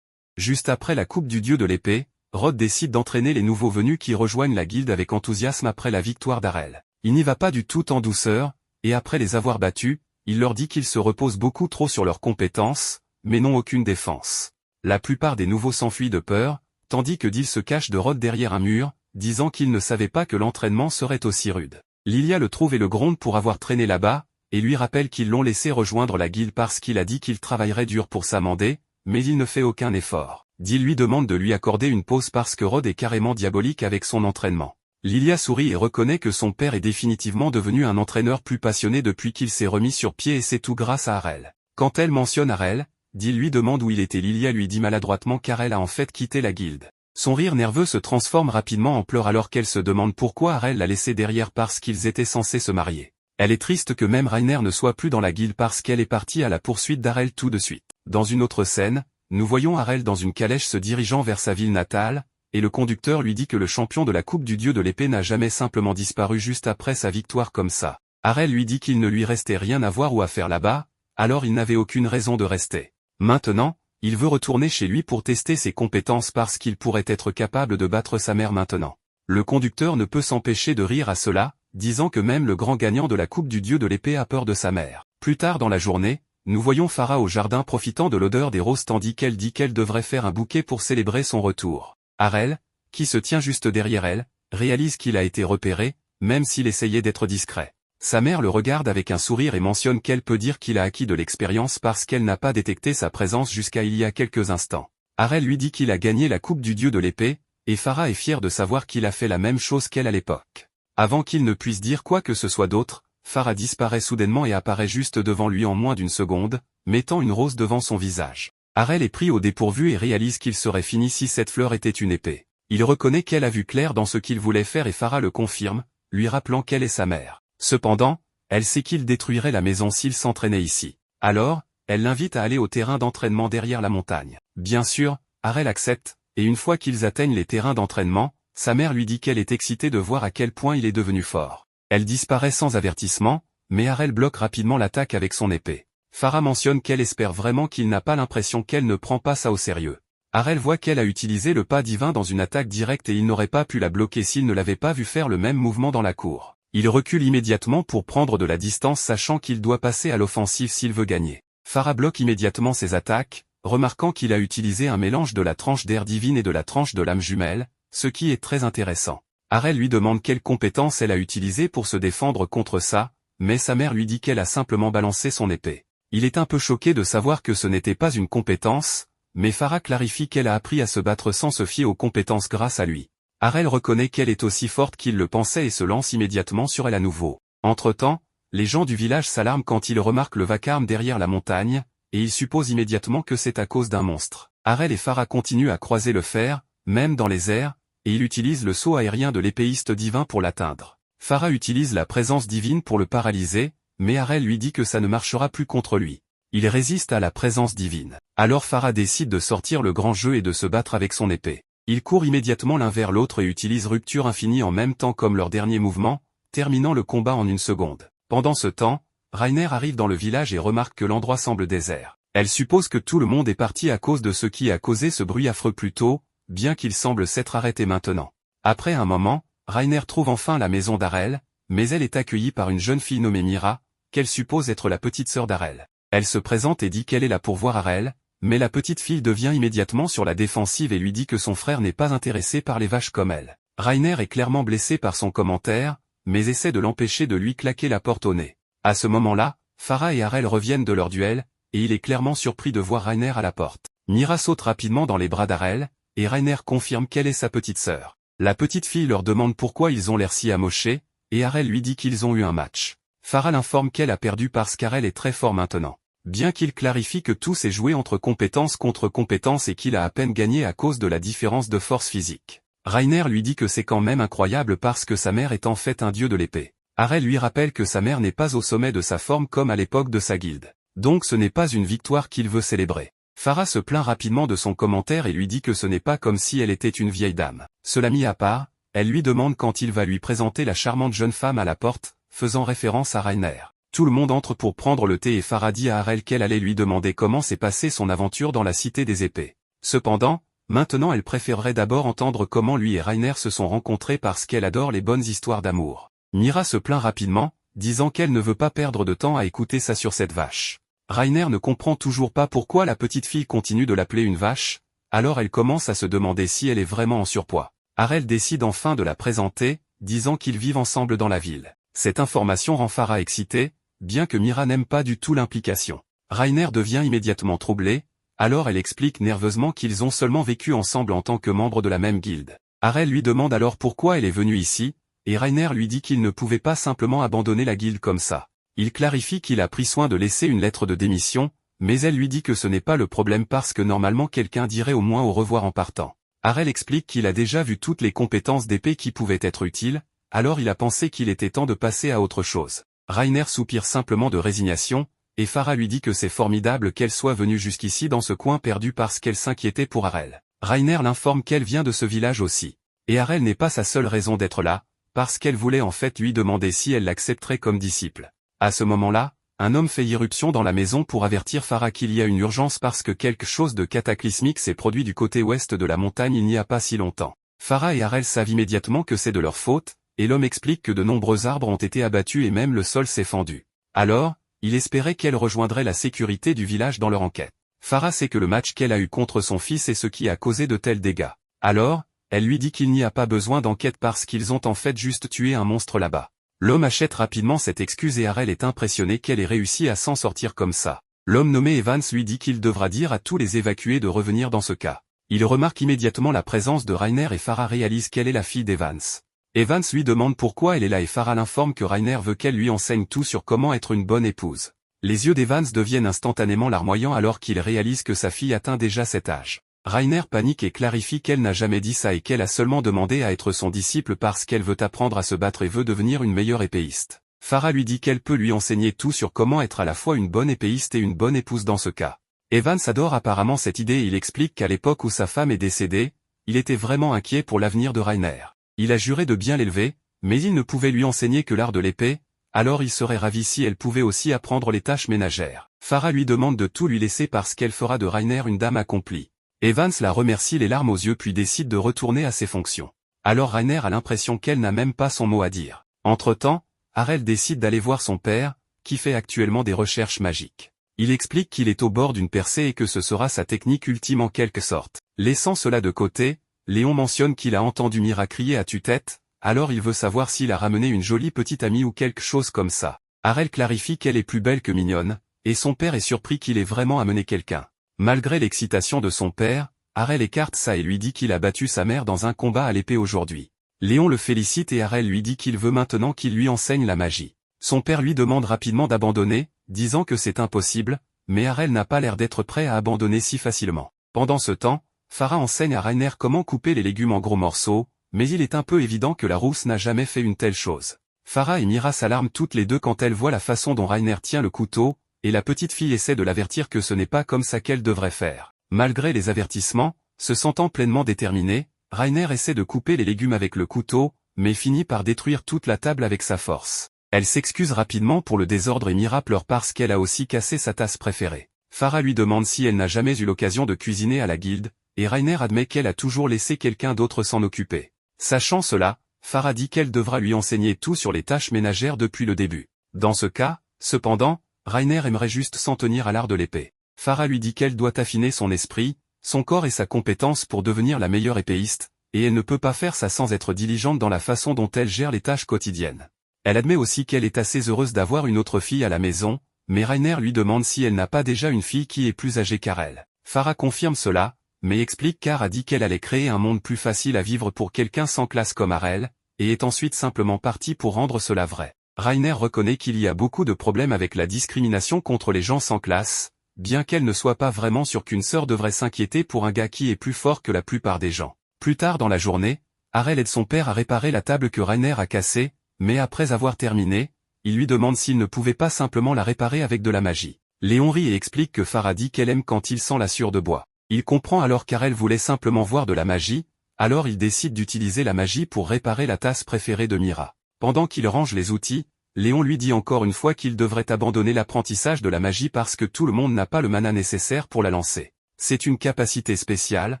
Juste après la coupe du dieu de l'épée, Rod décide d'entraîner les nouveaux venus qui rejoignent la guilde avec enthousiasme après la victoire d'Harel. Il n'y va pas du tout en douceur, et après les avoir battus, il leur dit qu'ils se reposent beaucoup trop sur leurs compétences, mais n'ont aucune défense. La plupart des nouveaux s'enfuient de peur, tandis que Dill se cache de Rod derrière un mur, disant qu'il ne savait pas que l'entraînement serait aussi rude. Lilia le trouve et le gronde pour avoir traîné là-bas, et lui rappelle qu'ils l'ont laissé rejoindre la guilde parce qu'il a dit qu'il travaillerait dur pour s'amender, mais il ne fait aucun effort. Dee lui demande de lui accorder une pause parce que Rod est carrément diabolique avec son entraînement. Lilia sourit et reconnaît que son père est définitivement devenu un entraîneur plus passionné depuis qu'il s'est remis sur pied et c'est tout grâce à Harel. Quand elle mentionne Harel, Dee lui demande où il était. Lilia lui dit maladroitement qu'Harel a en fait quitté la guilde. Son rire nerveux se transforme rapidement en pleurs alors qu'elle se demande pourquoi Harel l'a laissé derrière parce qu'ils étaient censés se marier. Elle est triste que même Rainer ne soit plus dans la guilde parce qu'elle est partie à la poursuite d'Harel tout de suite. Dans une autre scène, nous voyons Harel dans une calèche se dirigeant vers sa ville natale, et le conducteur lui dit que le champion de la coupe du dieu de l'épée n'a jamais simplement disparu juste après sa victoire comme ça. Harel lui dit qu'il ne lui restait rien à voir ou à faire là-bas, alors il n'avait aucune raison de rester. Maintenant, il veut retourner chez lui pour tester ses compétences parce qu'il pourrait être capable de battre sa mère maintenant. Le conducteur ne peut s'empêcher de rire à cela, disant que même le grand gagnant de la coupe du dieu de l'épée a peur de sa mère. Plus tard dans la journée, nous voyons Farah au jardin profitant de l'odeur des roses tandis qu'elle dit qu'elle devrait faire un bouquet pour célébrer son retour. Harel, qui se tient juste derrière elle, réalise qu'il a été repéré, même s'il essayait d'être discret. Sa mère le regarde avec un sourire et mentionne qu'elle peut dire qu'il a acquis de l'expérience parce qu'elle n'a pas détecté sa présence jusqu'à il y a quelques instants. Harel lui dit qu'il a gagné la coupe du dieu de l'épée, et Farah est fière de savoir qu'il a fait la même chose qu'elle à l'époque. Avant qu'il ne puisse dire quoi que ce soit d'autre, Farah disparaît soudainement et apparaît juste devant lui en moins d'une seconde, mettant une rose devant son visage. Harel est pris au dépourvu et réalise qu'il serait fini si cette fleur était une épée. Il reconnaît qu'elle a vu clair dans ce qu'il voulait faire et Farah le confirme, lui rappelant qu'elle est sa mère. Cependant, elle sait qu'il détruirait la maison s'il s'entraînait ici. Alors, elle l'invite à aller au terrain d'entraînement derrière la montagne. Bien sûr, Harel accepte, et une fois qu'ils atteignent les terrains d'entraînement, sa mère lui dit qu'elle est excitée de voir à quel point il est devenu fort. Elle disparaît sans avertissement, mais Harel bloque rapidement l'attaque avec son épée. Farah mentionne qu'elle espère vraiment qu'il n'a pas l'impression qu'elle ne prend pas ça au sérieux. Harel voit qu'elle a utilisé le pas divin dans une attaque directe et il n'aurait pas pu la bloquer s'il ne l'avait pas vu faire le même mouvement dans la cour. Il recule immédiatement pour prendre de la distance sachant qu'il doit passer à l'offensive s'il veut gagner. Farah bloque immédiatement ses attaques, remarquant qu'il a utilisé un mélange de la tranche d'air divine et de la tranche de l'âme jumelle, ce qui est très intéressant. Harel lui demande quelle compétence elle a utilisée pour se défendre contre ça, mais sa mère lui dit qu'elle a simplement balancé son épée. Il est un peu choqué de savoir que ce n'était pas une compétence, mais Farah clarifie qu'elle a appris à se battre sans se fier aux compétences grâce à lui. Harel reconnaît qu'elle est aussi forte qu'il le pensait et se lance immédiatement sur elle à nouveau. Entre-temps, les gens du village s'alarment quand ils remarquent le vacarme derrière la montagne, et ils supposent immédiatement que c'est à cause d'un monstre. Harel et Farah continuent à croiser le fer, même dans les airs, et il utilise le saut aérien de l'épéiste divin pour l'atteindre. Farah utilise la présence divine pour le paralyser, mais Harel lui dit que ça ne marchera plus contre lui. Il résiste à la présence divine. Alors Farah décide de sortir le grand jeu et de se battre avec son épée. Ils courent immédiatement l'un vers l'autre et utilisent rupture infinie en même temps comme leur dernier mouvement, terminant le combat en une seconde. Pendant ce temps, Rainer arrive dans le village et remarque que l'endroit semble désert. Elle suppose que tout le monde est parti à cause de ce qui a causé ce bruit affreux plus tôt, bien qu'il semble s'être arrêté maintenant. Après un moment, Rainer trouve enfin la maison d'Harel, mais elle est accueillie par une jeune fille nommée Mira, qu'elle suppose être la petite sœur d'Harel. Elle se présente et dit qu'elle est là pour voir Harel, mais la petite fille devient immédiatement sur la défensive et lui dit que son frère n'est pas intéressé par les vaches comme elle. Rainer est clairement blessé par son commentaire, mais essaie de l'empêcher de lui claquer la porte au nez. À ce moment-là, Farah et Harel reviennent de leur duel, et il est clairement surpris de voir Rainer à la porte. Mira saute rapidement dans les bras d'Harel, et Rainer confirme qu'elle est sa petite sœur. La petite fille leur demande pourquoi ils ont l'air si amochés, et Harel lui dit qu'ils ont eu un match. Farah l'informe qu'elle a perdu parce qu'Harel est très fort maintenant. Bien qu'il clarifie que tout s'est joué entre compétences contre compétences et qu'il a à peine gagné à cause de la différence de force physique. Rainer lui dit que c'est quand même incroyable parce que sa mère est en fait un dieu de l'épée. Harel lui rappelle que sa mère n'est pas au sommet de sa forme comme à l'époque de sa guilde. Donc ce n'est pas une victoire qu'il veut célébrer. Farah se plaint rapidement de son commentaire et lui dit que ce n'est pas comme si elle était une vieille dame. Cela mis à part, elle lui demande quand il va lui présenter la charmante jeune femme à la porte, faisant référence à Rainer. Tout le monde entre pour prendre le thé et Farah dit à Harel qu'elle allait lui demander comment s'est passée son aventure dans la cité des épées. Cependant, maintenant elle préférerait d'abord entendre comment lui et Rainer se sont rencontrés parce qu'elle adore les bonnes histoires d'amour. Mira se plaint rapidement, disant qu'elle ne veut pas perdre de temps à écouter ça sur cette vache. Rainer ne comprend toujours pas pourquoi la petite fille continue de l'appeler une vache, alors elle commence à se demander si elle est vraiment en surpoids. Harel décide enfin de la présenter, disant qu'ils vivent ensemble dans la ville. Cette information rend Farah excitée, bien que Mira n'aime pas du tout l'implication. Rainer devient immédiatement troublé, alors elle explique nerveusement qu'ils ont seulement vécu ensemble en tant que membres de la même guilde. Harel lui demande alors pourquoi elle est venue ici, et Rainer lui dit qu'il ne pouvait pas simplement abandonner la guilde comme ça. Il clarifie qu'il a pris soin de laisser une lettre de démission, mais elle lui dit que ce n'est pas le problème parce que normalement quelqu'un dirait au moins au revoir en partant. Harel explique qu'il a déjà vu toutes les compétences d'épée qui pouvaient être utiles, alors il a pensé qu'il était temps de passer à autre chose. Rainer soupire simplement de résignation, et Farah lui dit que c'est formidable qu'elle soit venue jusqu'ici dans ce coin perdu parce qu'elle s'inquiétait pour Harel. Rainer l'informe qu'elle vient de ce village aussi. Et Harel n'est pas sa seule raison d'être là, parce qu'elle voulait en fait lui demander si elle l'accepterait comme disciple. À ce moment-là, un homme fait irruption dans la maison pour avertir Farah qu'il y a une urgence parce que quelque chose de cataclysmique s'est produit du côté ouest de la montagne il n'y a pas si longtemps. Farah et Harel savent immédiatement que c'est de leur faute, et l'homme explique que de nombreux arbres ont été abattus et même le sol s'est fendu. Alors, il espérait qu'elle rejoindrait la sécurité du village dans leur enquête. Farah sait que le match qu'elle a eu contre son fils est ce qui a causé de tels dégâts. Alors, elle lui dit qu'il n'y a pas besoin d'enquête parce qu'ils ont en fait juste tué un monstre là-bas. L'homme achète rapidement cette excuse et Harel est impressionné qu'elle ait réussi à s'en sortir comme ça. L'homme nommé Evans lui dit qu'il devra dire à tous les évacués de revenir dans ce cas. Il remarque immédiatement la présence de Rainer et Farah réalise qu'elle est la fille d'Evans. Evans lui demande pourquoi elle est là et Farah l'informe que Rainer veut qu'elle lui enseigne tout sur comment être une bonne épouse. Les yeux d'Evans deviennent instantanément larmoyants alors qu'il réalise que sa fille atteint déjà cet âge. Rainer panique et clarifie qu'elle n'a jamais dit ça et qu'elle a seulement demandé à être son disciple parce qu'elle veut apprendre à se battre et veut devenir une meilleure épéiste. Farah lui dit qu'elle peut lui enseigner tout sur comment être à la fois une bonne épéiste et une bonne épouse dans ce cas. Evans adore apparemment cette idée et il explique qu'à l'époque où sa femme est décédée, il était vraiment inquiet pour l'avenir de Rainer. Il a juré de bien l'élever, mais il ne pouvait lui enseigner que l'art de l'épée, alors il serait ravi si elle pouvait aussi apprendre les tâches ménagères. Farah lui demande de tout lui laisser parce qu'elle fera de Rainer une dame accomplie. Evans la remercie les larmes aux yeux puis décide de retourner à ses fonctions. Alors Rainer a l'impression qu'elle n'a même pas son mot à dire. Entre-temps, Harel décide d'aller voir son père, qui fait actuellement des recherches magiques. Il explique qu'il est au bord d'une percée et que ce sera sa technique ultime en quelque sorte. Laissant cela de côté, Léon mentionne qu'il a entendu Mira crier à tue-tête, alors il veut savoir s'il a ramené une jolie petite amie ou quelque chose comme ça. Harel clarifie qu'elle est plus belle que mignonne, et son père est surpris qu'il ait vraiment amené quelqu'un. Malgré l'excitation de son père, Harel écarte ça et lui dit qu'il a battu sa mère dans un combat à l'épée aujourd'hui. Léon le félicite et Harel lui dit qu'il veut maintenant qu'il lui enseigne la magie. Son père lui demande rapidement d'abandonner, disant que c'est impossible, mais Harel n'a pas l'air d'être prêt à abandonner si facilement. Pendant ce temps, Farah enseigne à Rainer comment couper les légumes en gros morceaux, mais il est un peu évident que la rousse n'a jamais fait une telle chose. Farah et Mira s'alarment toutes les deux quand elles voient la façon dont Rainer tient le couteau, et la petite fille essaie de l'avertir que ce n'est pas comme ça qu'elle devrait faire. Malgré les avertissements, se sentant pleinement déterminée, Rainer essaie de couper les légumes avec le couteau, mais finit par détruire toute la table avec sa force. Elle s'excuse rapidement pour le désordre et Mira pleure parce qu'elle a aussi cassé sa tasse préférée. Farah lui demande si elle n'a jamais eu l'occasion de cuisiner à la guilde, et Rainer admet qu'elle a toujours laissé quelqu'un d'autre s'en occuper. Sachant cela, Farah dit qu'elle devra lui enseigner tout sur les tâches ménagères depuis le début. Dans ce cas, cependant, Rainer aimerait juste s'en tenir à l'art de l'épée. Farah lui dit qu'elle doit affiner son esprit, son corps et sa compétence pour devenir la meilleure épéiste, et elle ne peut pas faire ça sans être diligente dans la façon dont elle gère les tâches quotidiennes. Elle admet aussi qu'elle est assez heureuse d'avoir une autre fille à la maison, mais Rainer lui demande si elle n'a pas déjà une fille qui est plus âgée qu'elle. Farah confirme cela, mais explique qu'Ar a dit qu'elle allait créer un monde plus facile à vivre pour quelqu'un sans classe comme Harel, et est ensuite simplement partie pour rendre cela vrai. Rainer reconnaît qu'il y a beaucoup de problèmes avec la discrimination contre les gens sans classe, bien qu'elle ne soit pas vraiment sûre qu'une sœur devrait s'inquiéter pour un gars qui est plus fort que la plupart des gens. Plus tard dans la journée, Harel aide son père à réparer la table que Rainer a cassée, mais après avoir terminé, il lui demande s'il ne pouvait pas simplement la réparer avec de la magie. Léon rit et explique que Farah dit qu'elle aime quand il sent la sueur de bois. Il comprend alors qu'Harel voulait simplement voir de la magie, alors il décide d'utiliser la magie pour réparer la tasse préférée de Mira. Pendant qu'il range les outils, Léon lui dit encore une fois qu'il devrait abandonner l'apprentissage de la magie parce que tout le monde n'a pas le mana nécessaire pour la lancer. C'est une capacité spéciale,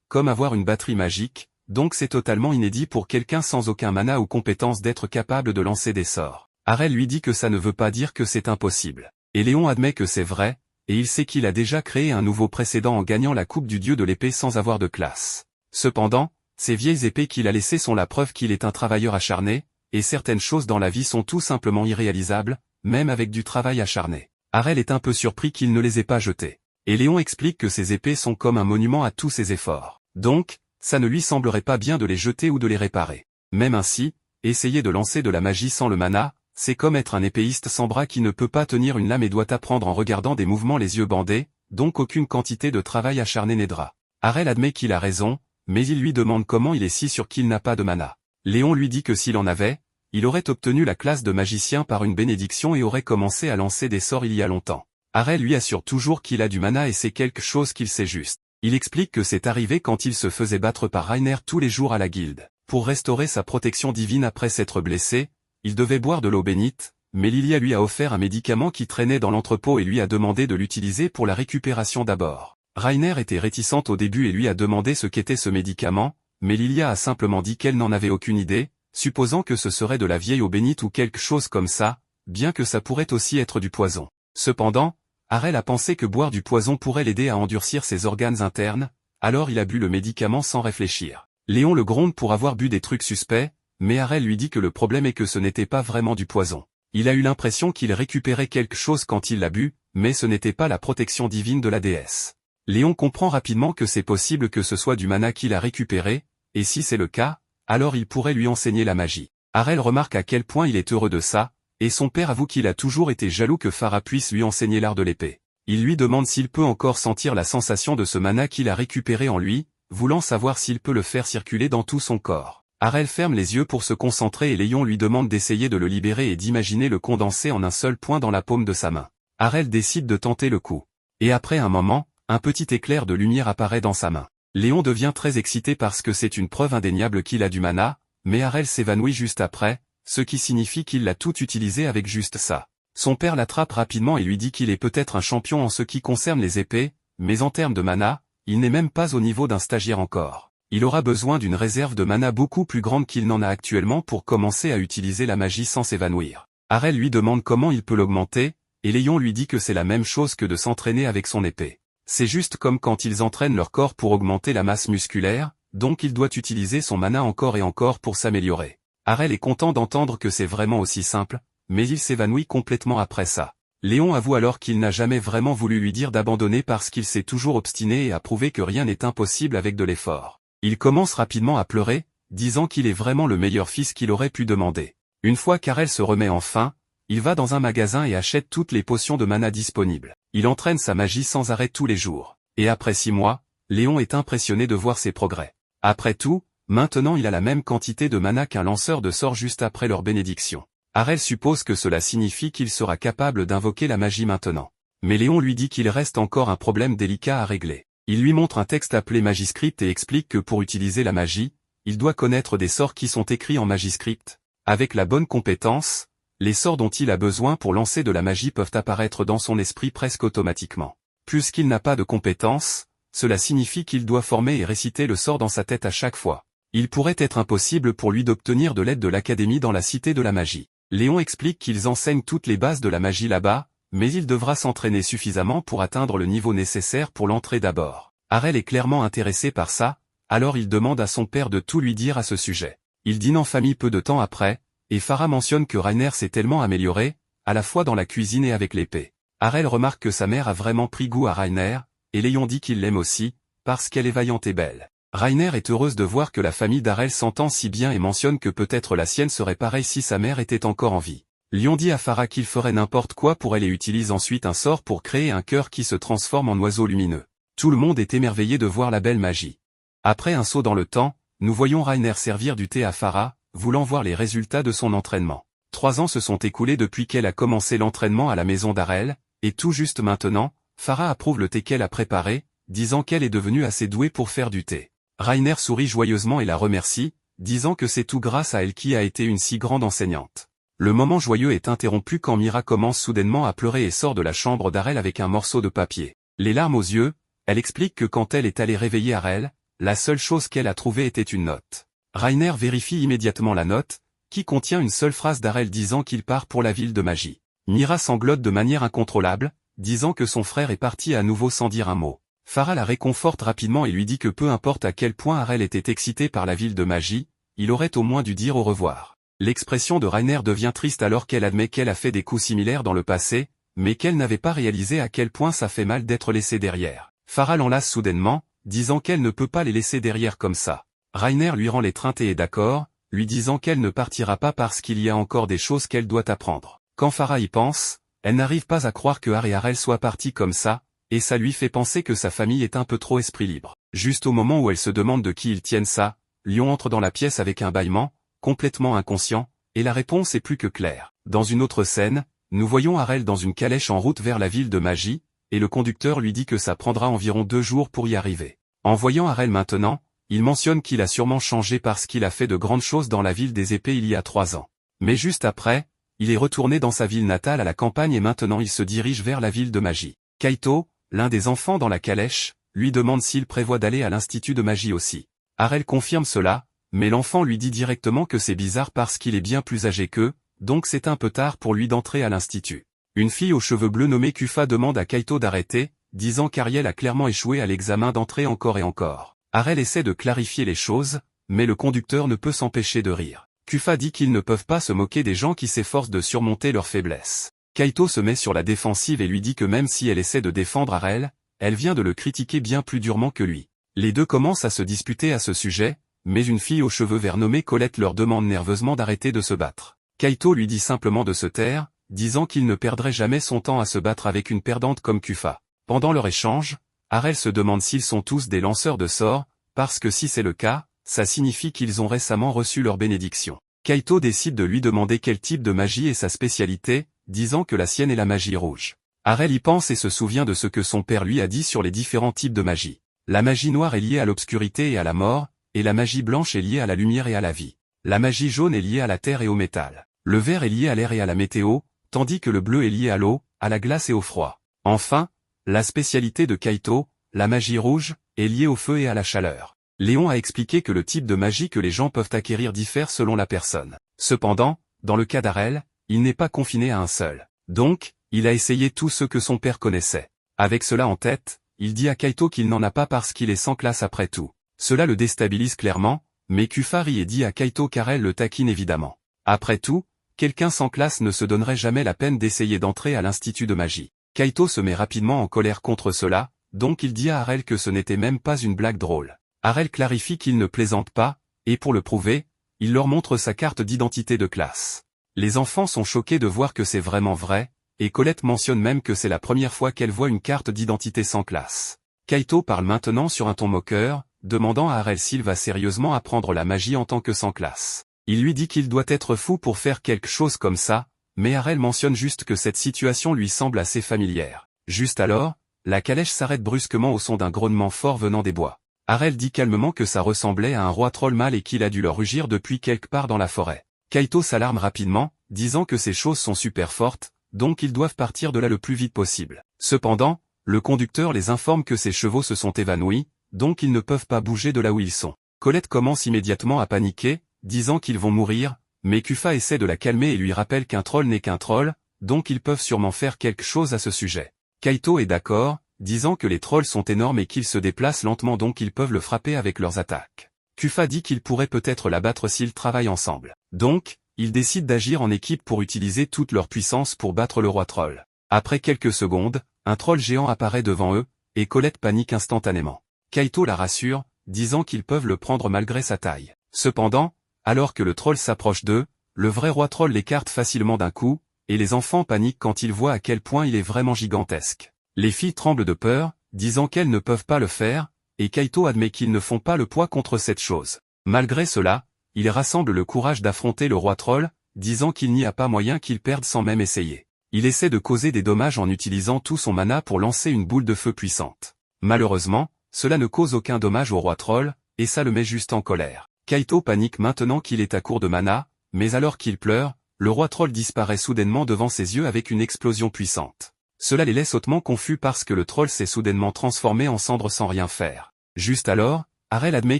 comme avoir une batterie magique, donc c'est totalement inédit pour quelqu'un sans aucun mana ou compétence d'être capable de lancer des sorts. Harel lui dit que ça ne veut pas dire que c'est impossible. Et Léon admet que c'est vrai, et il sait qu'il a déjà créé un nouveau précédent en gagnant la coupe du dieu de l'épée sans avoir de classe. Cependant, Ces vieilles épées qu'il a laissées sont la preuve qu'il est un travailleur acharné, et certaines choses dans la vie sont tout simplement irréalisables, même avec du travail acharné. Harel est un peu surpris qu'il ne les ait pas jetées. Et Léon explique que ces épées sont comme un monument à tous ses efforts. Donc, ça ne lui semblerait pas bien de les jeter ou de les réparer. Même ainsi, essayer de lancer de la magie sans le mana, c'est comme être un épéiste sans bras qui ne peut pas tenir une lame et doit apprendre en regardant des mouvements les yeux bandés, donc aucune quantité de travail acharné n'aidera. Harel admet qu'il a raison, mais il lui demande comment il est si sûr qu'il n'a pas de mana. Léon lui dit que s'il en avait, il aurait obtenu la classe de magicien par une bénédiction et aurait commencé à lancer des sorts il y a longtemps. Harel lui assure toujours qu'il a du mana et c'est quelque chose qu'il sait juste. Il explique que c'est arrivé quand il se faisait battre par Reiner tous les jours à la guilde. Pour restaurer sa protection divine après s'être blessé, il devait boire de l'eau bénite, mais Lilia lui a offert un médicament qui traînait dans l'entrepôt et lui a demandé de l'utiliser pour la récupération d'abord. Reiner était réticente au début et lui a demandé ce qu'était ce médicament, mais Lilia a simplement dit qu'elle n'en avait aucune idée, supposant que ce serait de la vieille eau bénite ou quelque chose comme ça, bien que ça pourrait aussi être du poison. Cependant, Harel a pensé que boire du poison pourrait l'aider à endurcir ses organes internes, alors il a bu le médicament sans réfléchir. Léon le gronde pour avoir bu des trucs suspects, mais Harel lui dit que le problème est que ce n'était pas vraiment du poison. Il a eu l'impression qu'il récupérait quelque chose quand il l'a bu, mais ce n'était pas la protection divine de la déesse. Léon comprend rapidement que c'est possible que ce soit du mana qu'il a récupéré, et si c'est le cas, alors il pourrait lui enseigner la magie. Harel remarque à quel point il est heureux de ça, et son père avoue qu'il a toujours été jaloux que Farah puisse lui enseigner l'art de l'épée. Il lui demande s'il peut encore sentir la sensation de ce mana qu'il a récupéré en lui, voulant savoir s'il peut le faire circuler dans tout son corps. Harel ferme les yeux pour se concentrer et Léon lui demande d'essayer de le libérer et d'imaginer le condenser en un seul point dans la paume de sa main. Harel décide de tenter le coup. Et après un moment, un petit éclair de lumière apparaît dans sa main. Léon devient très excité parce que c'est une preuve indéniable qu'il a du mana, mais Harel s'évanouit juste après, ce qui signifie qu'il l'a tout utilisé avec juste ça. Son père l'attrape rapidement et lui dit qu'il est peut-être un champion en ce qui concerne les épées, mais en termes de mana, il n'est même pas au niveau d'un stagiaire encore. Il aura besoin d'une réserve de mana beaucoup plus grande qu'il n'en a actuellement pour commencer à utiliser la magie sans s'évanouir. Harel lui demande comment il peut l'augmenter, et Léon lui dit que c'est la même chose que de s'entraîner avec son épée. C'est juste comme quand ils entraînent leur corps pour augmenter la masse musculaire, donc il doit utiliser son mana encore et encore pour s'améliorer. Harel est content d'entendre que c'est vraiment aussi simple, mais il s'évanouit complètement après ça. Léon avoue alors qu'il n'a jamais vraiment voulu lui dire d'abandonner parce qu'il s'est toujours obstiné et a prouvé que rien n'est impossible avec de l'effort. Il commence rapidement à pleurer, disant qu'il est vraiment le meilleur fils qu'il aurait pu demander. Une fois qu'Harel se remet enfin, il va dans un magasin et achète toutes les potions de mana disponibles. Il entraîne sa magie sans arrêt tous les jours. Et après 6 mois, Léon est impressionné de voir ses progrès. Après tout, maintenant il a la même quantité de mana qu'un lanceur de sorts juste après leur bénédiction. Harel suppose que cela signifie qu'il sera capable d'invoquer la magie maintenant. Mais Léon lui dit qu'il reste encore un problème délicat à régler. Il lui montre un texte appelé Magiscript et explique que pour utiliser la magie, il doit connaître des sorts qui sont écrits en Magiscript. Avec la bonne compétence, les sorts dont il a besoin pour lancer de la magie peuvent apparaître dans son esprit presque automatiquement. Puisqu'il n'a pas de compétence, cela signifie qu'il doit former et réciter le sort dans sa tête à chaque fois. Il pourrait être impossible pour lui d'obtenir de l'aide de l'académie dans la Cité de la Magie. Léon explique qu'ils enseignent toutes les bases de la magie là-bas, mais il devra s'entraîner suffisamment pour atteindre le niveau nécessaire pour l'entrée d'abord. Harel est clairement intéressé par ça, alors il demande à son père de tout lui dire à ce sujet. Il dîne en famille peu de temps après, et Farah mentionne que Reiner s'est tellement amélioré, à la fois dans la cuisine et avec l'épée. Harel remarque que sa mère a vraiment pris goût à Reiner, et Léon dit qu'il l'aime aussi, parce qu'elle est vaillante et belle. Reiner est heureuse de voir que la famille d'Harel s'entend si bien et mentionne que peut-être la sienne serait pareille si sa mère était encore en vie. Léon dit à Farah qu'il ferait n'importe quoi pour elle et utilise ensuite un sort pour créer un cœur qui se transforme en oiseau lumineux. Tout le monde est émerveillé de voir la belle magie. Après un saut dans le temps, nous voyons Reiner servir du thé à Farah, voulant voir les résultats de son entraînement. 3 ans se sont écoulés depuis qu'elle a commencé l'entraînement à la maison d'Harel, et tout juste maintenant, Farah approuve le thé qu'elle a préparé, disant qu'elle est devenue assez douée pour faire du thé. Reiner sourit joyeusement et la remercie, disant que c'est tout grâce à elle qui a été une si grande enseignante. Le moment joyeux est interrompu quand Mira commence soudainement à pleurer et sort de la chambre d'Harel avec un morceau de papier. Les larmes aux yeux, elle explique que quand elle est allée réveiller Harel, la seule chose qu'elle a trouvée était une note. Reiner vérifie immédiatement la note, qui contient une seule phrase d'Harel disant qu'il part pour la ville de magie. Mira sanglote de manière incontrôlable, disant que son frère est parti à nouveau sans dire un mot. Farah la réconforte rapidement et lui dit que peu importe à quel point Harel était excité par la ville de magie, il aurait au moins dû dire au revoir. L'expression de Rainer devient triste alors qu'elle admet qu'elle a fait des coups similaires dans le passé, mais qu'elle n'avait pas réalisé à quel point ça fait mal d'être laissée derrière. Farah l'enlace soudainement, disant qu'elle ne peut pas les laisser derrière comme ça. Rainer lui rend l'étreinte et est d'accord, lui disant qu'elle ne partira pas parce qu'il y a encore des choses qu'elle doit apprendre. Quand Farah y pense, elle n'arrive pas à croire que Har et Harel soient partis comme ça, et ça lui fait penser que sa famille est un peu trop esprit libre. Juste au moment où elle se demande de qui ils tiennent ça, Lion entre dans la pièce avec un bâillement, complètement inconscient, et la réponse est plus que claire. Dans une autre scène, nous voyons Harel dans une calèche en route vers la ville de magie, et le conducteur lui dit que ça prendra environ 2 jours pour y arriver. En voyant Harel maintenant, il mentionne qu'il a sûrement changé parce qu'il a fait de grandes choses dans la ville des épées il y a 3 ans. Mais juste après, il est retourné dans sa ville natale à la campagne et maintenant il se dirige vers la ville de magie. Kaito, l'un des enfants dans la calèche, lui demande s'il prévoit d'aller à l'institut de magie aussi. Harel confirme cela, mais l'enfant lui dit directement que c'est bizarre parce qu'il est bien plus âgé qu'eux, donc c'est un peu tard pour lui d'entrer à l'institut. Une fille aux cheveux bleus nommée Kufa demande à Kaito d'arrêter, disant qu'Ariel a clairement échoué à l'examen d'entrée encore et encore. Harel essaie de clarifier les choses, mais le conducteur ne peut s'empêcher de rire. Kufa dit qu'ils ne peuvent pas se moquer des gens qui s'efforcent de surmonter leurs faiblesses. Kaito se met sur la défensive et lui dit que même si elle essaie de défendre Harel, elle vient de le critiquer bien plus durement que lui. Les deux commencent à se disputer à ce sujet, mais une fille aux cheveux verts nommée Colette leur demande nerveusement d'arrêter de se battre. Kaito lui dit simplement de se taire, disant qu'il ne perdrait jamais son temps à se battre avec une perdante comme Kufa. Pendant leur échange, Harel se demande s'ils sont tous des lanceurs de sorts, parce que si c'est le cas, ça signifie qu'ils ont récemment reçu leur bénédiction. Kaito décide de lui demander quel type de magie est sa spécialité, disant que la sienne est la magie rouge. Harel y pense et se souvient de ce que son père lui a dit sur les différents types de magie. La magie noire est liée à l'obscurité et à la mort, et la magie blanche est liée à la lumière et à la vie. La magie jaune est liée à la terre et au métal. Le vert est lié à l'air et à la météo, tandis que le bleu est lié à l'eau, à la glace et au froid. Enfin, la spécialité de Kaito, la magie rouge, est liée au feu et à la chaleur. Léon a expliqué que le type de magie que les gens peuvent acquérir diffère selon la personne. Cependant, dans le cas d'Harel, il n'est pas confiné à un seul. Donc, il a essayé tout ce que son père connaissait. Avec cela en tête, il dit à Kaito qu'il n'en a pas parce qu'il est sans classe après tout. Cela le déstabilise clairement, mais Kufa rit et dit à Kaito qu'Harel le taquine évidemment. Après tout, quelqu'un sans classe ne se donnerait jamais la peine d'essayer d'entrer à l'institut de magie. Kaito se met rapidement en colère contre cela, donc il dit à Harel que ce n'était même pas une blague drôle. Harel clarifie qu'il ne plaisante pas, et pour le prouver, il leur montre sa carte d'identité de classe. Les enfants sont choqués de voir que c'est vraiment vrai, et Colette mentionne même que c'est la première fois qu'elle voit une carte d'identité sans classe. Kaito parle maintenant sur un ton moqueur, demandant à Harel s'il va sérieusement apprendre la magie en tant que sans classe. Il lui dit qu'il doit être fou pour faire quelque chose comme ça, mais Harel mentionne juste que cette situation lui semble assez familière. Juste alors, la calèche s'arrête brusquement au son d'un grognement fort venant des bois. Harel dit calmement que ça ressemblait à un roi troll mâle et qu'il a dû leur rugir depuis quelque part dans la forêt. Kaito s'alarme rapidement, disant que ces choses sont super fortes, donc ils doivent partir de là le plus vite possible. Cependant, le conducteur les informe que ses chevaux se sont évanouis, donc ils ne peuvent pas bouger de là où ils sont. Colette commence immédiatement à paniquer, disant qu'ils vont mourir, mais Kufa essaie de la calmer et lui rappelle qu'un troll n'est qu'un troll, donc ils peuvent sûrement faire quelque chose à ce sujet. Kaito est d'accord, disant que les trolls sont énormes et qu'ils se déplacent lentement donc ils peuvent le frapper avec leurs attaques. Kufa dit qu'ils pourraient peut-être l'abattre s'ils travaillent ensemble. Donc, ils décident d'agir en équipe pour utiliser toute leur puissance pour battre le roi troll. Après quelques secondes, un troll géant apparaît devant eux, et Colette panique instantanément. Kaito la rassure, disant qu'ils peuvent le prendre malgré sa taille. Cependant, alors que le troll s'approche d'eux, le vrai roi troll l'écarte facilement d'un coup, et les enfants paniquent quand ils voient à quel point il est vraiment gigantesque. Les filles tremblent de peur, disant qu'elles ne peuvent pas le faire, et Kaito admet qu'ils ne font pas le poids contre cette chose. Malgré cela, il rassemble le courage d'affronter le roi troll, disant qu'il n'y a pas moyen qu'il perde sans même essayer. Il essaie de causer des dommages en utilisant tout son mana pour lancer une boule de feu puissante. Malheureusement, cela ne cause aucun dommage au roi troll, et ça le met juste en colère. Kaito panique maintenant qu'il est à court de mana, mais alors qu'il pleure, le roi troll disparaît soudainement devant ses yeux avec une explosion puissante. Cela les laisse hautement confus parce que le troll s'est soudainement transformé en cendre sans rien faire. Juste alors, Harel admet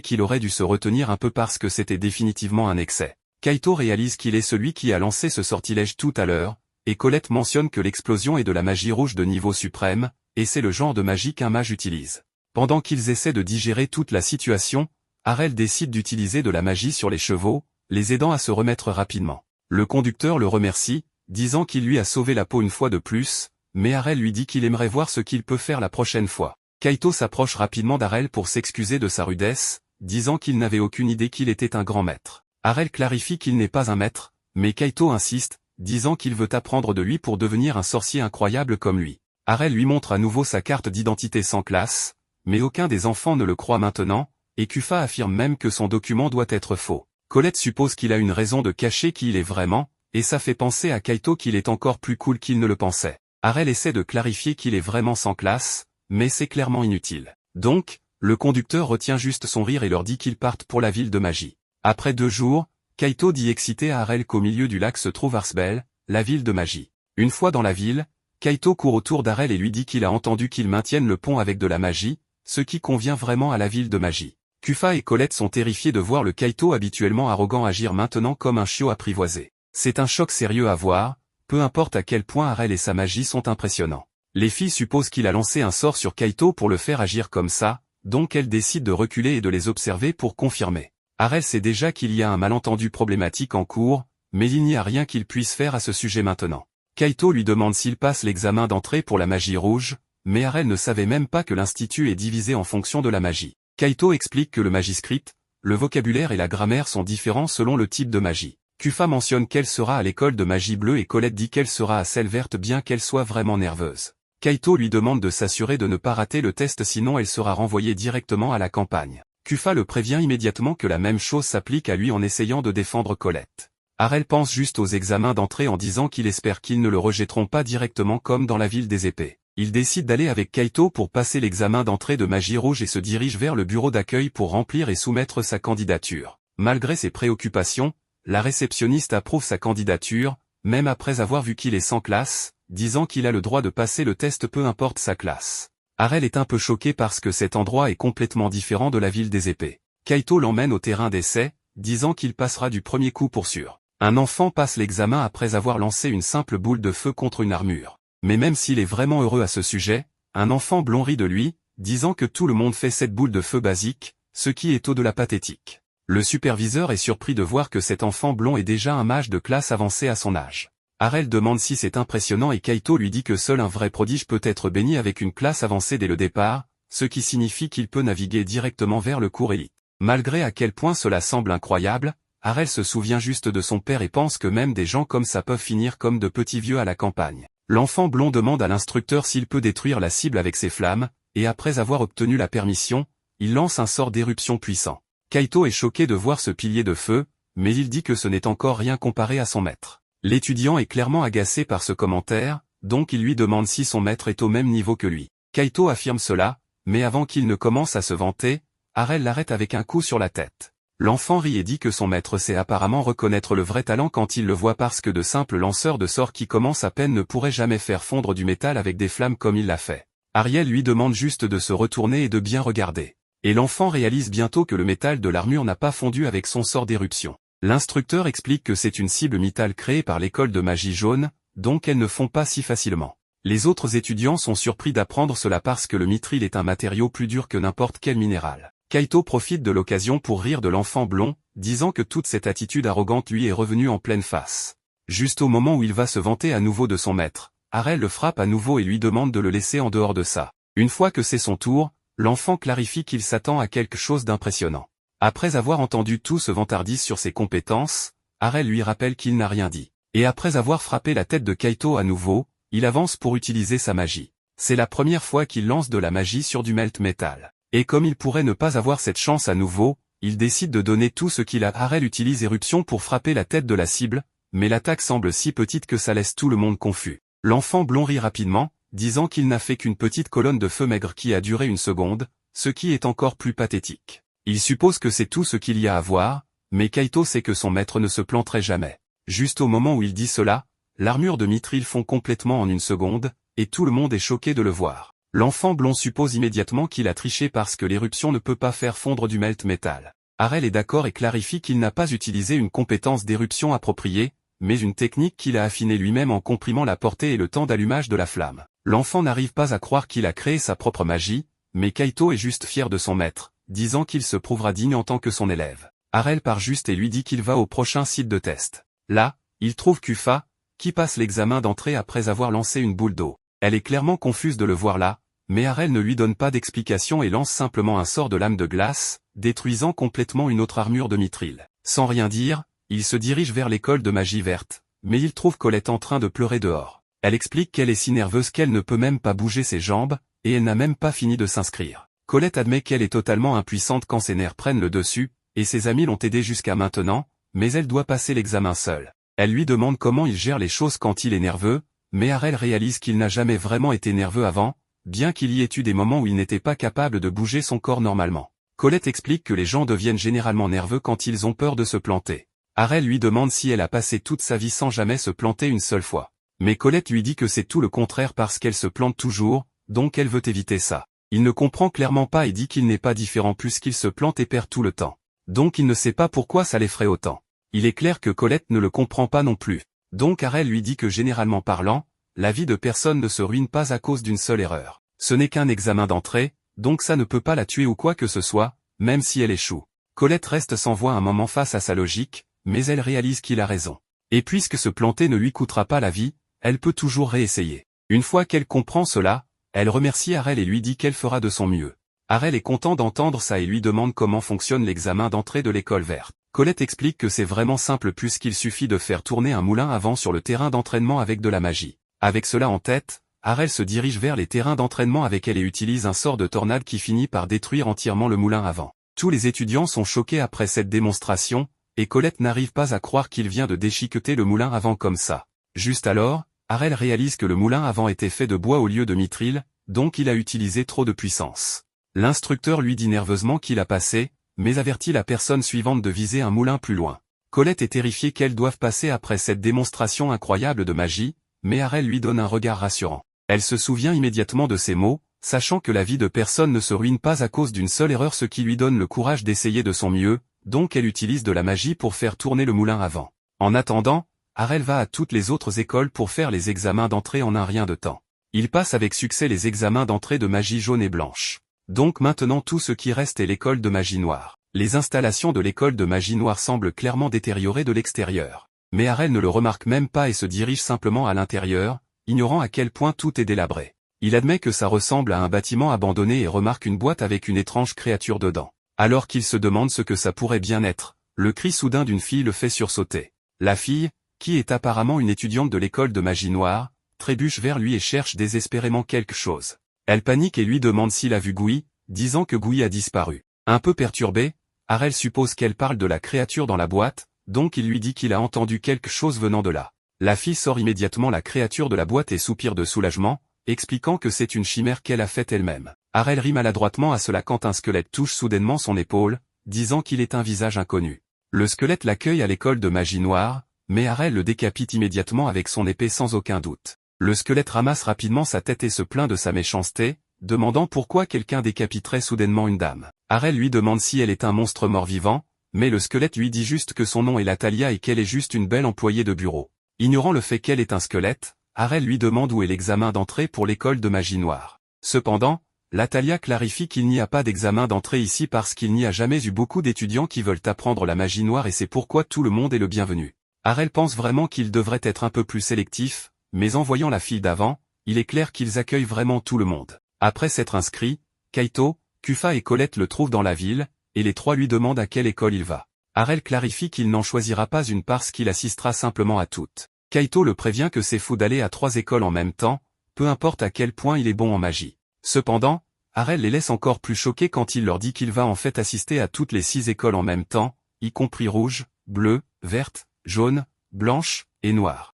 qu'il aurait dû se retenir un peu parce que c'était définitivement un excès. Kaito réalise qu'il est celui qui a lancé ce sortilège tout à l'heure, et Colette mentionne que l'explosion est de la magie rouge de niveau suprême, et c'est le genre de magie qu'un mage utilise. Pendant qu'ils essaient de digérer toute la situation, Harel décide d'utiliser de la magie sur les chevaux, les aidant à se remettre rapidement. Le conducteur le remercie, disant qu'il lui a sauvé la peau une fois de plus, mais Harel lui dit qu'il aimerait voir ce qu'il peut faire la prochaine fois. Kaito s'approche rapidement d'Harel pour s'excuser de sa rudesse, disant qu'il n'avait aucune idée qu'il était un grand maître. Harel clarifie qu'il n'est pas un maître, mais Kaito insiste, disant qu'il veut apprendre de lui pour devenir un sorcier incroyable comme lui. Harel lui montre à nouveau sa carte d'identité sans classe, mais aucun des enfants ne le croit maintenant, et Kufa affirme même que son document doit être faux. Colette suppose qu'il a une raison de cacher qui il est vraiment, et ça fait penser à Kaito qu'il est encore plus cool qu'il ne le pensait. Harel essaie de clarifier qu'il est vraiment sans classe, mais c'est clairement inutile. Donc, le conducteur retient juste son rire et leur dit qu'ils partent pour la ville de magie. Après 2 jours, Kaito dit excité à Harel qu'au milieu du lac se trouve Arsbel, la ville de magie. Une fois dans la ville, Kaito court autour d'Harel et lui dit qu'il a entendu qu'il maintienne le pont avec de la magie, ce qui convient vraiment à la ville de magie. Kufa et Colette sont terrifiés de voir le Kaito habituellement arrogant agir maintenant comme un chiot apprivoisé. C'est un choc sérieux à voir, peu importe à quel point Harel et sa magie sont impressionnants. Les filles supposent qu'il a lancé un sort sur Kaito pour le faire agir comme ça, donc elles décident de reculer et de les observer pour confirmer. Harel sait déjà qu'il y a un malentendu problématique en cours, mais il n'y a rien qu'il puisse faire à ce sujet maintenant. Kaito lui demande s'il passe l'examen d'entrée pour la magie rouge, mais Harel ne savait même pas que l'institut est divisé en fonction de la magie. Kaito explique que le magiscript, le vocabulaire et la grammaire sont différents selon le type de magie. Kufa mentionne qu'elle sera à l'école de magie bleue et Colette dit qu'elle sera à celle verte bien qu'elle soit vraiment nerveuse. Kaito lui demande de s'assurer de ne pas rater le test sinon elle sera renvoyée directement à la campagne. Kufa le prévient immédiatement que la même chose s'applique à lui en essayant de défendre Colette. Harel pense juste aux examens d'entrée en disant qu'il espère qu'ils ne le rejetteront pas directement comme dans la ville des épées. Il décide d'aller avec Kaito pour passer l'examen d'entrée de magie rouge et se dirige vers le bureau d'accueil pour remplir et soumettre sa candidature. Malgré ses préoccupations, la réceptionniste approuve sa candidature, même après avoir vu qu'il est sans classe, disant qu'il a le droit de passer le test peu importe sa classe. Harel est un peu choqué parce que cet endroit est complètement différent de la ville des épées. Kaito l'emmène au terrain d'essai, disant qu'il passera du premier coup pour sûr. Un enfant passe l'examen après avoir lancé une simple boule de feu contre une armure. Mais même s'il est vraiment heureux à ce sujet, un enfant blond rit de lui, disant que tout le monde fait cette boule de feu basique, ce qui est au-delà pathétique. Le superviseur est surpris de voir que cet enfant blond est déjà un mage de classe avancée à son âge. Harel demande si c'est impressionnant et Kaito lui dit que seul un vrai prodige peut être béni avec une classe avancée dès le départ, ce qui signifie qu'il peut naviguer directement vers le cours élite. Malgré à quel point cela semble incroyable, Harel se souvient juste de son père et pense que même des gens comme ça peuvent finir comme de petits vieux à la campagne. L'enfant blond demande à l'instructeur s'il peut détruire la cible avec ses flammes, et après avoir obtenu la permission, il lance un sort d'éruption puissant. Kaito est choqué de voir ce pilier de feu, mais il dit que ce n'est encore rien comparé à son maître. L'étudiant est clairement agacé par ce commentaire, donc il lui demande si son maître est au même niveau que lui. Kaito affirme cela, mais avant qu'il ne commence à se vanter, Harel l'arrête avec un coup sur la tête. L'enfant rit et dit que son maître sait apparemment reconnaître le vrai talent quand il le voit parce que de simples lanceurs de sorts qui commencent à peine ne pourraient jamais faire fondre du métal avec des flammes comme il l'a fait. Ariel lui demande juste de se retourner et de bien regarder. Et l'enfant réalise bientôt que le métal de l'armure n'a pas fondu avec son sort d'éruption. L'instructeur explique que c'est une cible métal créée par l'école de magie jaune, donc elles ne fond pas si facilement. Les autres étudiants sont surpris d'apprendre cela parce que le mithril est un matériau plus dur que n'importe quel minéral. Kaito profite de l'occasion pour rire de l'enfant blond, disant que toute cette attitude arrogante lui est revenue en pleine face. Juste au moment où il va se vanter à nouveau de son maître, Harel le frappe à nouveau et lui demande de le laisser en dehors de ça. Une fois que c'est son tour, l'enfant clarifie qu'il s'attend à quelque chose d'impressionnant. Après avoir entendu tout ce vantardise sur ses compétences, Harel lui rappelle qu'il n'a rien dit. Et après avoir frappé la tête de Kaito à nouveau, il avance pour utiliser sa magie. C'est la première fois qu'il lance de la magie sur du melt metal. Et comme il pourrait ne pas avoir cette chance à nouveau, il décide de donner tout ce qu'il a. Harel utilise éruption pour frapper la tête de la cible, mais l'attaque semble si petite que ça laisse tout le monde confus. L'enfant blond rit rapidement, disant qu'il n'a fait qu'une petite colonne de feu maigre qui a duré 1 seconde, ce qui est encore plus pathétique. Il suppose que c'est tout ce qu'il y a à voir, mais Kaito sait que son maître ne se planterait jamais. Juste au moment où il dit cela, l'armure de mithril fond complètement en 1 seconde, et tout le monde est choqué de le voir. L'enfant blond suppose immédiatement qu'il a triché parce que l'éruption ne peut pas faire fondre du melt metal. Harel est d'accord et clarifie qu'il n'a pas utilisé une compétence d'éruption appropriée, mais une technique qu'il a affinée lui-même en comprimant la portée et le temps d'allumage de la flamme. L'enfant n'arrive pas à croire qu'il a créé sa propre magie, mais Kaito est juste fier de son maître, disant qu'il se prouvera digne en tant que son élève. Arel part juste et lui dit qu'il va au prochain site de test. Là, il trouve Kufa, qui passe l'examen d'entrée après avoir lancé une boule d'eau. Elle est clairement confuse de le voir là, mais Arel ne lui donne pas d'explication et lance simplement un sort de lame de glace, détruisant complètement une autre armure de mithril. Sans rien dire, il se dirige vers l'école de magie verte, mais il trouve Colette en train de pleurer dehors. Elle explique qu'elle est si nerveuse qu'elle ne peut même pas bouger ses jambes, et elle n'a même pas fini de s'inscrire. Colette admet qu'elle est totalement impuissante quand ses nerfs prennent le dessus, et ses amis l'ont aidée jusqu'à maintenant, mais elle doit passer l'examen seule. Elle lui demande comment il gère les choses quand il est nerveux, mais Arel réalise qu'il n'a jamais vraiment été nerveux avant, bien qu'il y ait eu des moments où il n'était pas capable de bouger son corps normalement. Colette explique que les gens deviennent généralement nerveux quand ils ont peur de se planter. Arel lui demande si elle a passé toute sa vie sans jamais se planter une seule fois. Mais Colette lui dit que c'est tout le contraire parce qu'elle se plante toujours, donc elle veut éviter ça. Il ne comprend clairement pas et dit qu'il n'est pas différent puisqu'il se plante et perd tout le temps. Donc il ne sait pas pourquoi ça l'effraie autant. Il est clair que Colette ne le comprend pas non plus. Donc Arel lui dit que généralement parlant, la vie de personne ne se ruine pas à cause d'une seule erreur. Ce n'est qu'un examen d'entrée, donc ça ne peut pas la tuer ou quoi que ce soit, même si elle échoue. Colette reste sans voix un moment face à sa logique, mais elle réalise qu'il a raison. Et puisque se planter ne lui coûtera pas la vie, elle peut toujours réessayer. Une fois qu'elle comprend cela, elle remercie Arel et lui dit qu'elle fera de son mieux. Arel est content d'entendre ça et lui demande comment fonctionne l'examen d'entrée de l'école verte. Colette explique que c'est vraiment simple puisqu'il suffit de faire tourner un moulin à vent sur le terrain d'entraînement avec de la magie. Avec cela en tête, Arel se dirige vers les terrains d'entraînement avec elle et utilise un sort de tornade qui finit par détruire entièrement le moulin à vent. Tous les étudiants sont choqués après cette démonstration, et Colette n'arrive pas à croire qu'il vient de déchiqueter le moulin à vent comme ça. Juste alors, Arel réalise que le moulin à vent était fait de bois au lieu de mithril, donc il a utilisé trop de puissance. L'instructeur lui dit nerveusement qu'il a passé, mais avertit la personne suivante de viser un moulin plus loin. Colette est terrifiée qu'elle doive passer après cette démonstration incroyable de magie, mais Arel lui donne un regard rassurant. Elle se souvient immédiatement de ces mots, sachant que la vie de personne ne se ruine pas à cause d'une seule erreur, ce qui lui donne le courage d'essayer de son mieux, donc elle utilise de la magie pour faire tourner le moulin à vent. En attendant, Arel va à toutes les autres écoles pour faire les examens d'entrée en un rien de temps. Il passe avec succès les examens d'entrée de magie jaune et blanche. Donc maintenant tout ce qui reste est l'école de magie noire. Les installations de l'école de magie noire semblent clairement détériorées de l'extérieur. Mais Arel ne le remarque même pas et se dirige simplement à l'intérieur, ignorant à quel point tout est délabré. Il admet que ça ressemble à un bâtiment abandonné et remarque une boîte avec une étrange créature dedans. Alors qu'il se demande ce que ça pourrait bien être, le cri soudain d'une fille le fait sursauter. La fille, qui est apparemment une étudiante de l'école de magie noire, trébuche vers lui et cherche désespérément quelque chose. Elle panique et lui demande s'il a vu Gui, disant que Gui a disparu. Un peu perturbé, Arel suppose qu'elle parle de la créature dans la boîte, donc il lui dit qu'il a entendu quelque chose venant de là. La fille sort immédiatement la créature de la boîte et soupire de soulagement, expliquant que c'est une chimère qu'elle a faite elle-même. Arel rit maladroitement à cela quand un squelette touche soudainement son épaule, disant qu'il est un visage inconnu. Le squelette l'accueille à l'école de magie noire, mais Arel le décapite immédiatement avec son épée sans aucun doute. Le squelette ramasse rapidement sa tête et se plaint de sa méchanceté, demandant pourquoi quelqu'un décapiterait soudainement une dame. Arel lui demande si elle est un monstre mort-vivant, mais le squelette lui dit juste que son nom est Latalia et qu'elle est juste une belle employée de bureau. Ignorant le fait qu'elle est un squelette, Arel lui demande où est l'examen d'entrée pour l'école de magie noire. Cependant, Latalia clarifie qu'il n'y a pas d'examen d'entrée ici parce qu'il n'y a jamais eu beaucoup d'étudiants qui veulent apprendre la magie noire et c'est pourquoi tout le monde est le bienvenu. Arel pense vraiment qu'il devrait être un peu plus sélectif, mais en voyant la fille d'avant, il est clair qu'ils accueillent vraiment tout le monde. Après s'être inscrit, Kaito, Kufa et Colette le trouvent dans la ville, et les trois lui demandent à quelle école il va. Arel clarifie qu'il n'en choisira pas une parce qu'il assistera simplement à toutes. Kaito le prévient que c'est fou d'aller à 3 écoles en même temps, peu importe à quel point il est bon en magie. Cependant, Arel les laisse encore plus choqués quand il leur dit qu'il va en fait assister à toutes les 6 écoles en même temps, y compris rouge, bleu, verte, jaune, blanche et noire.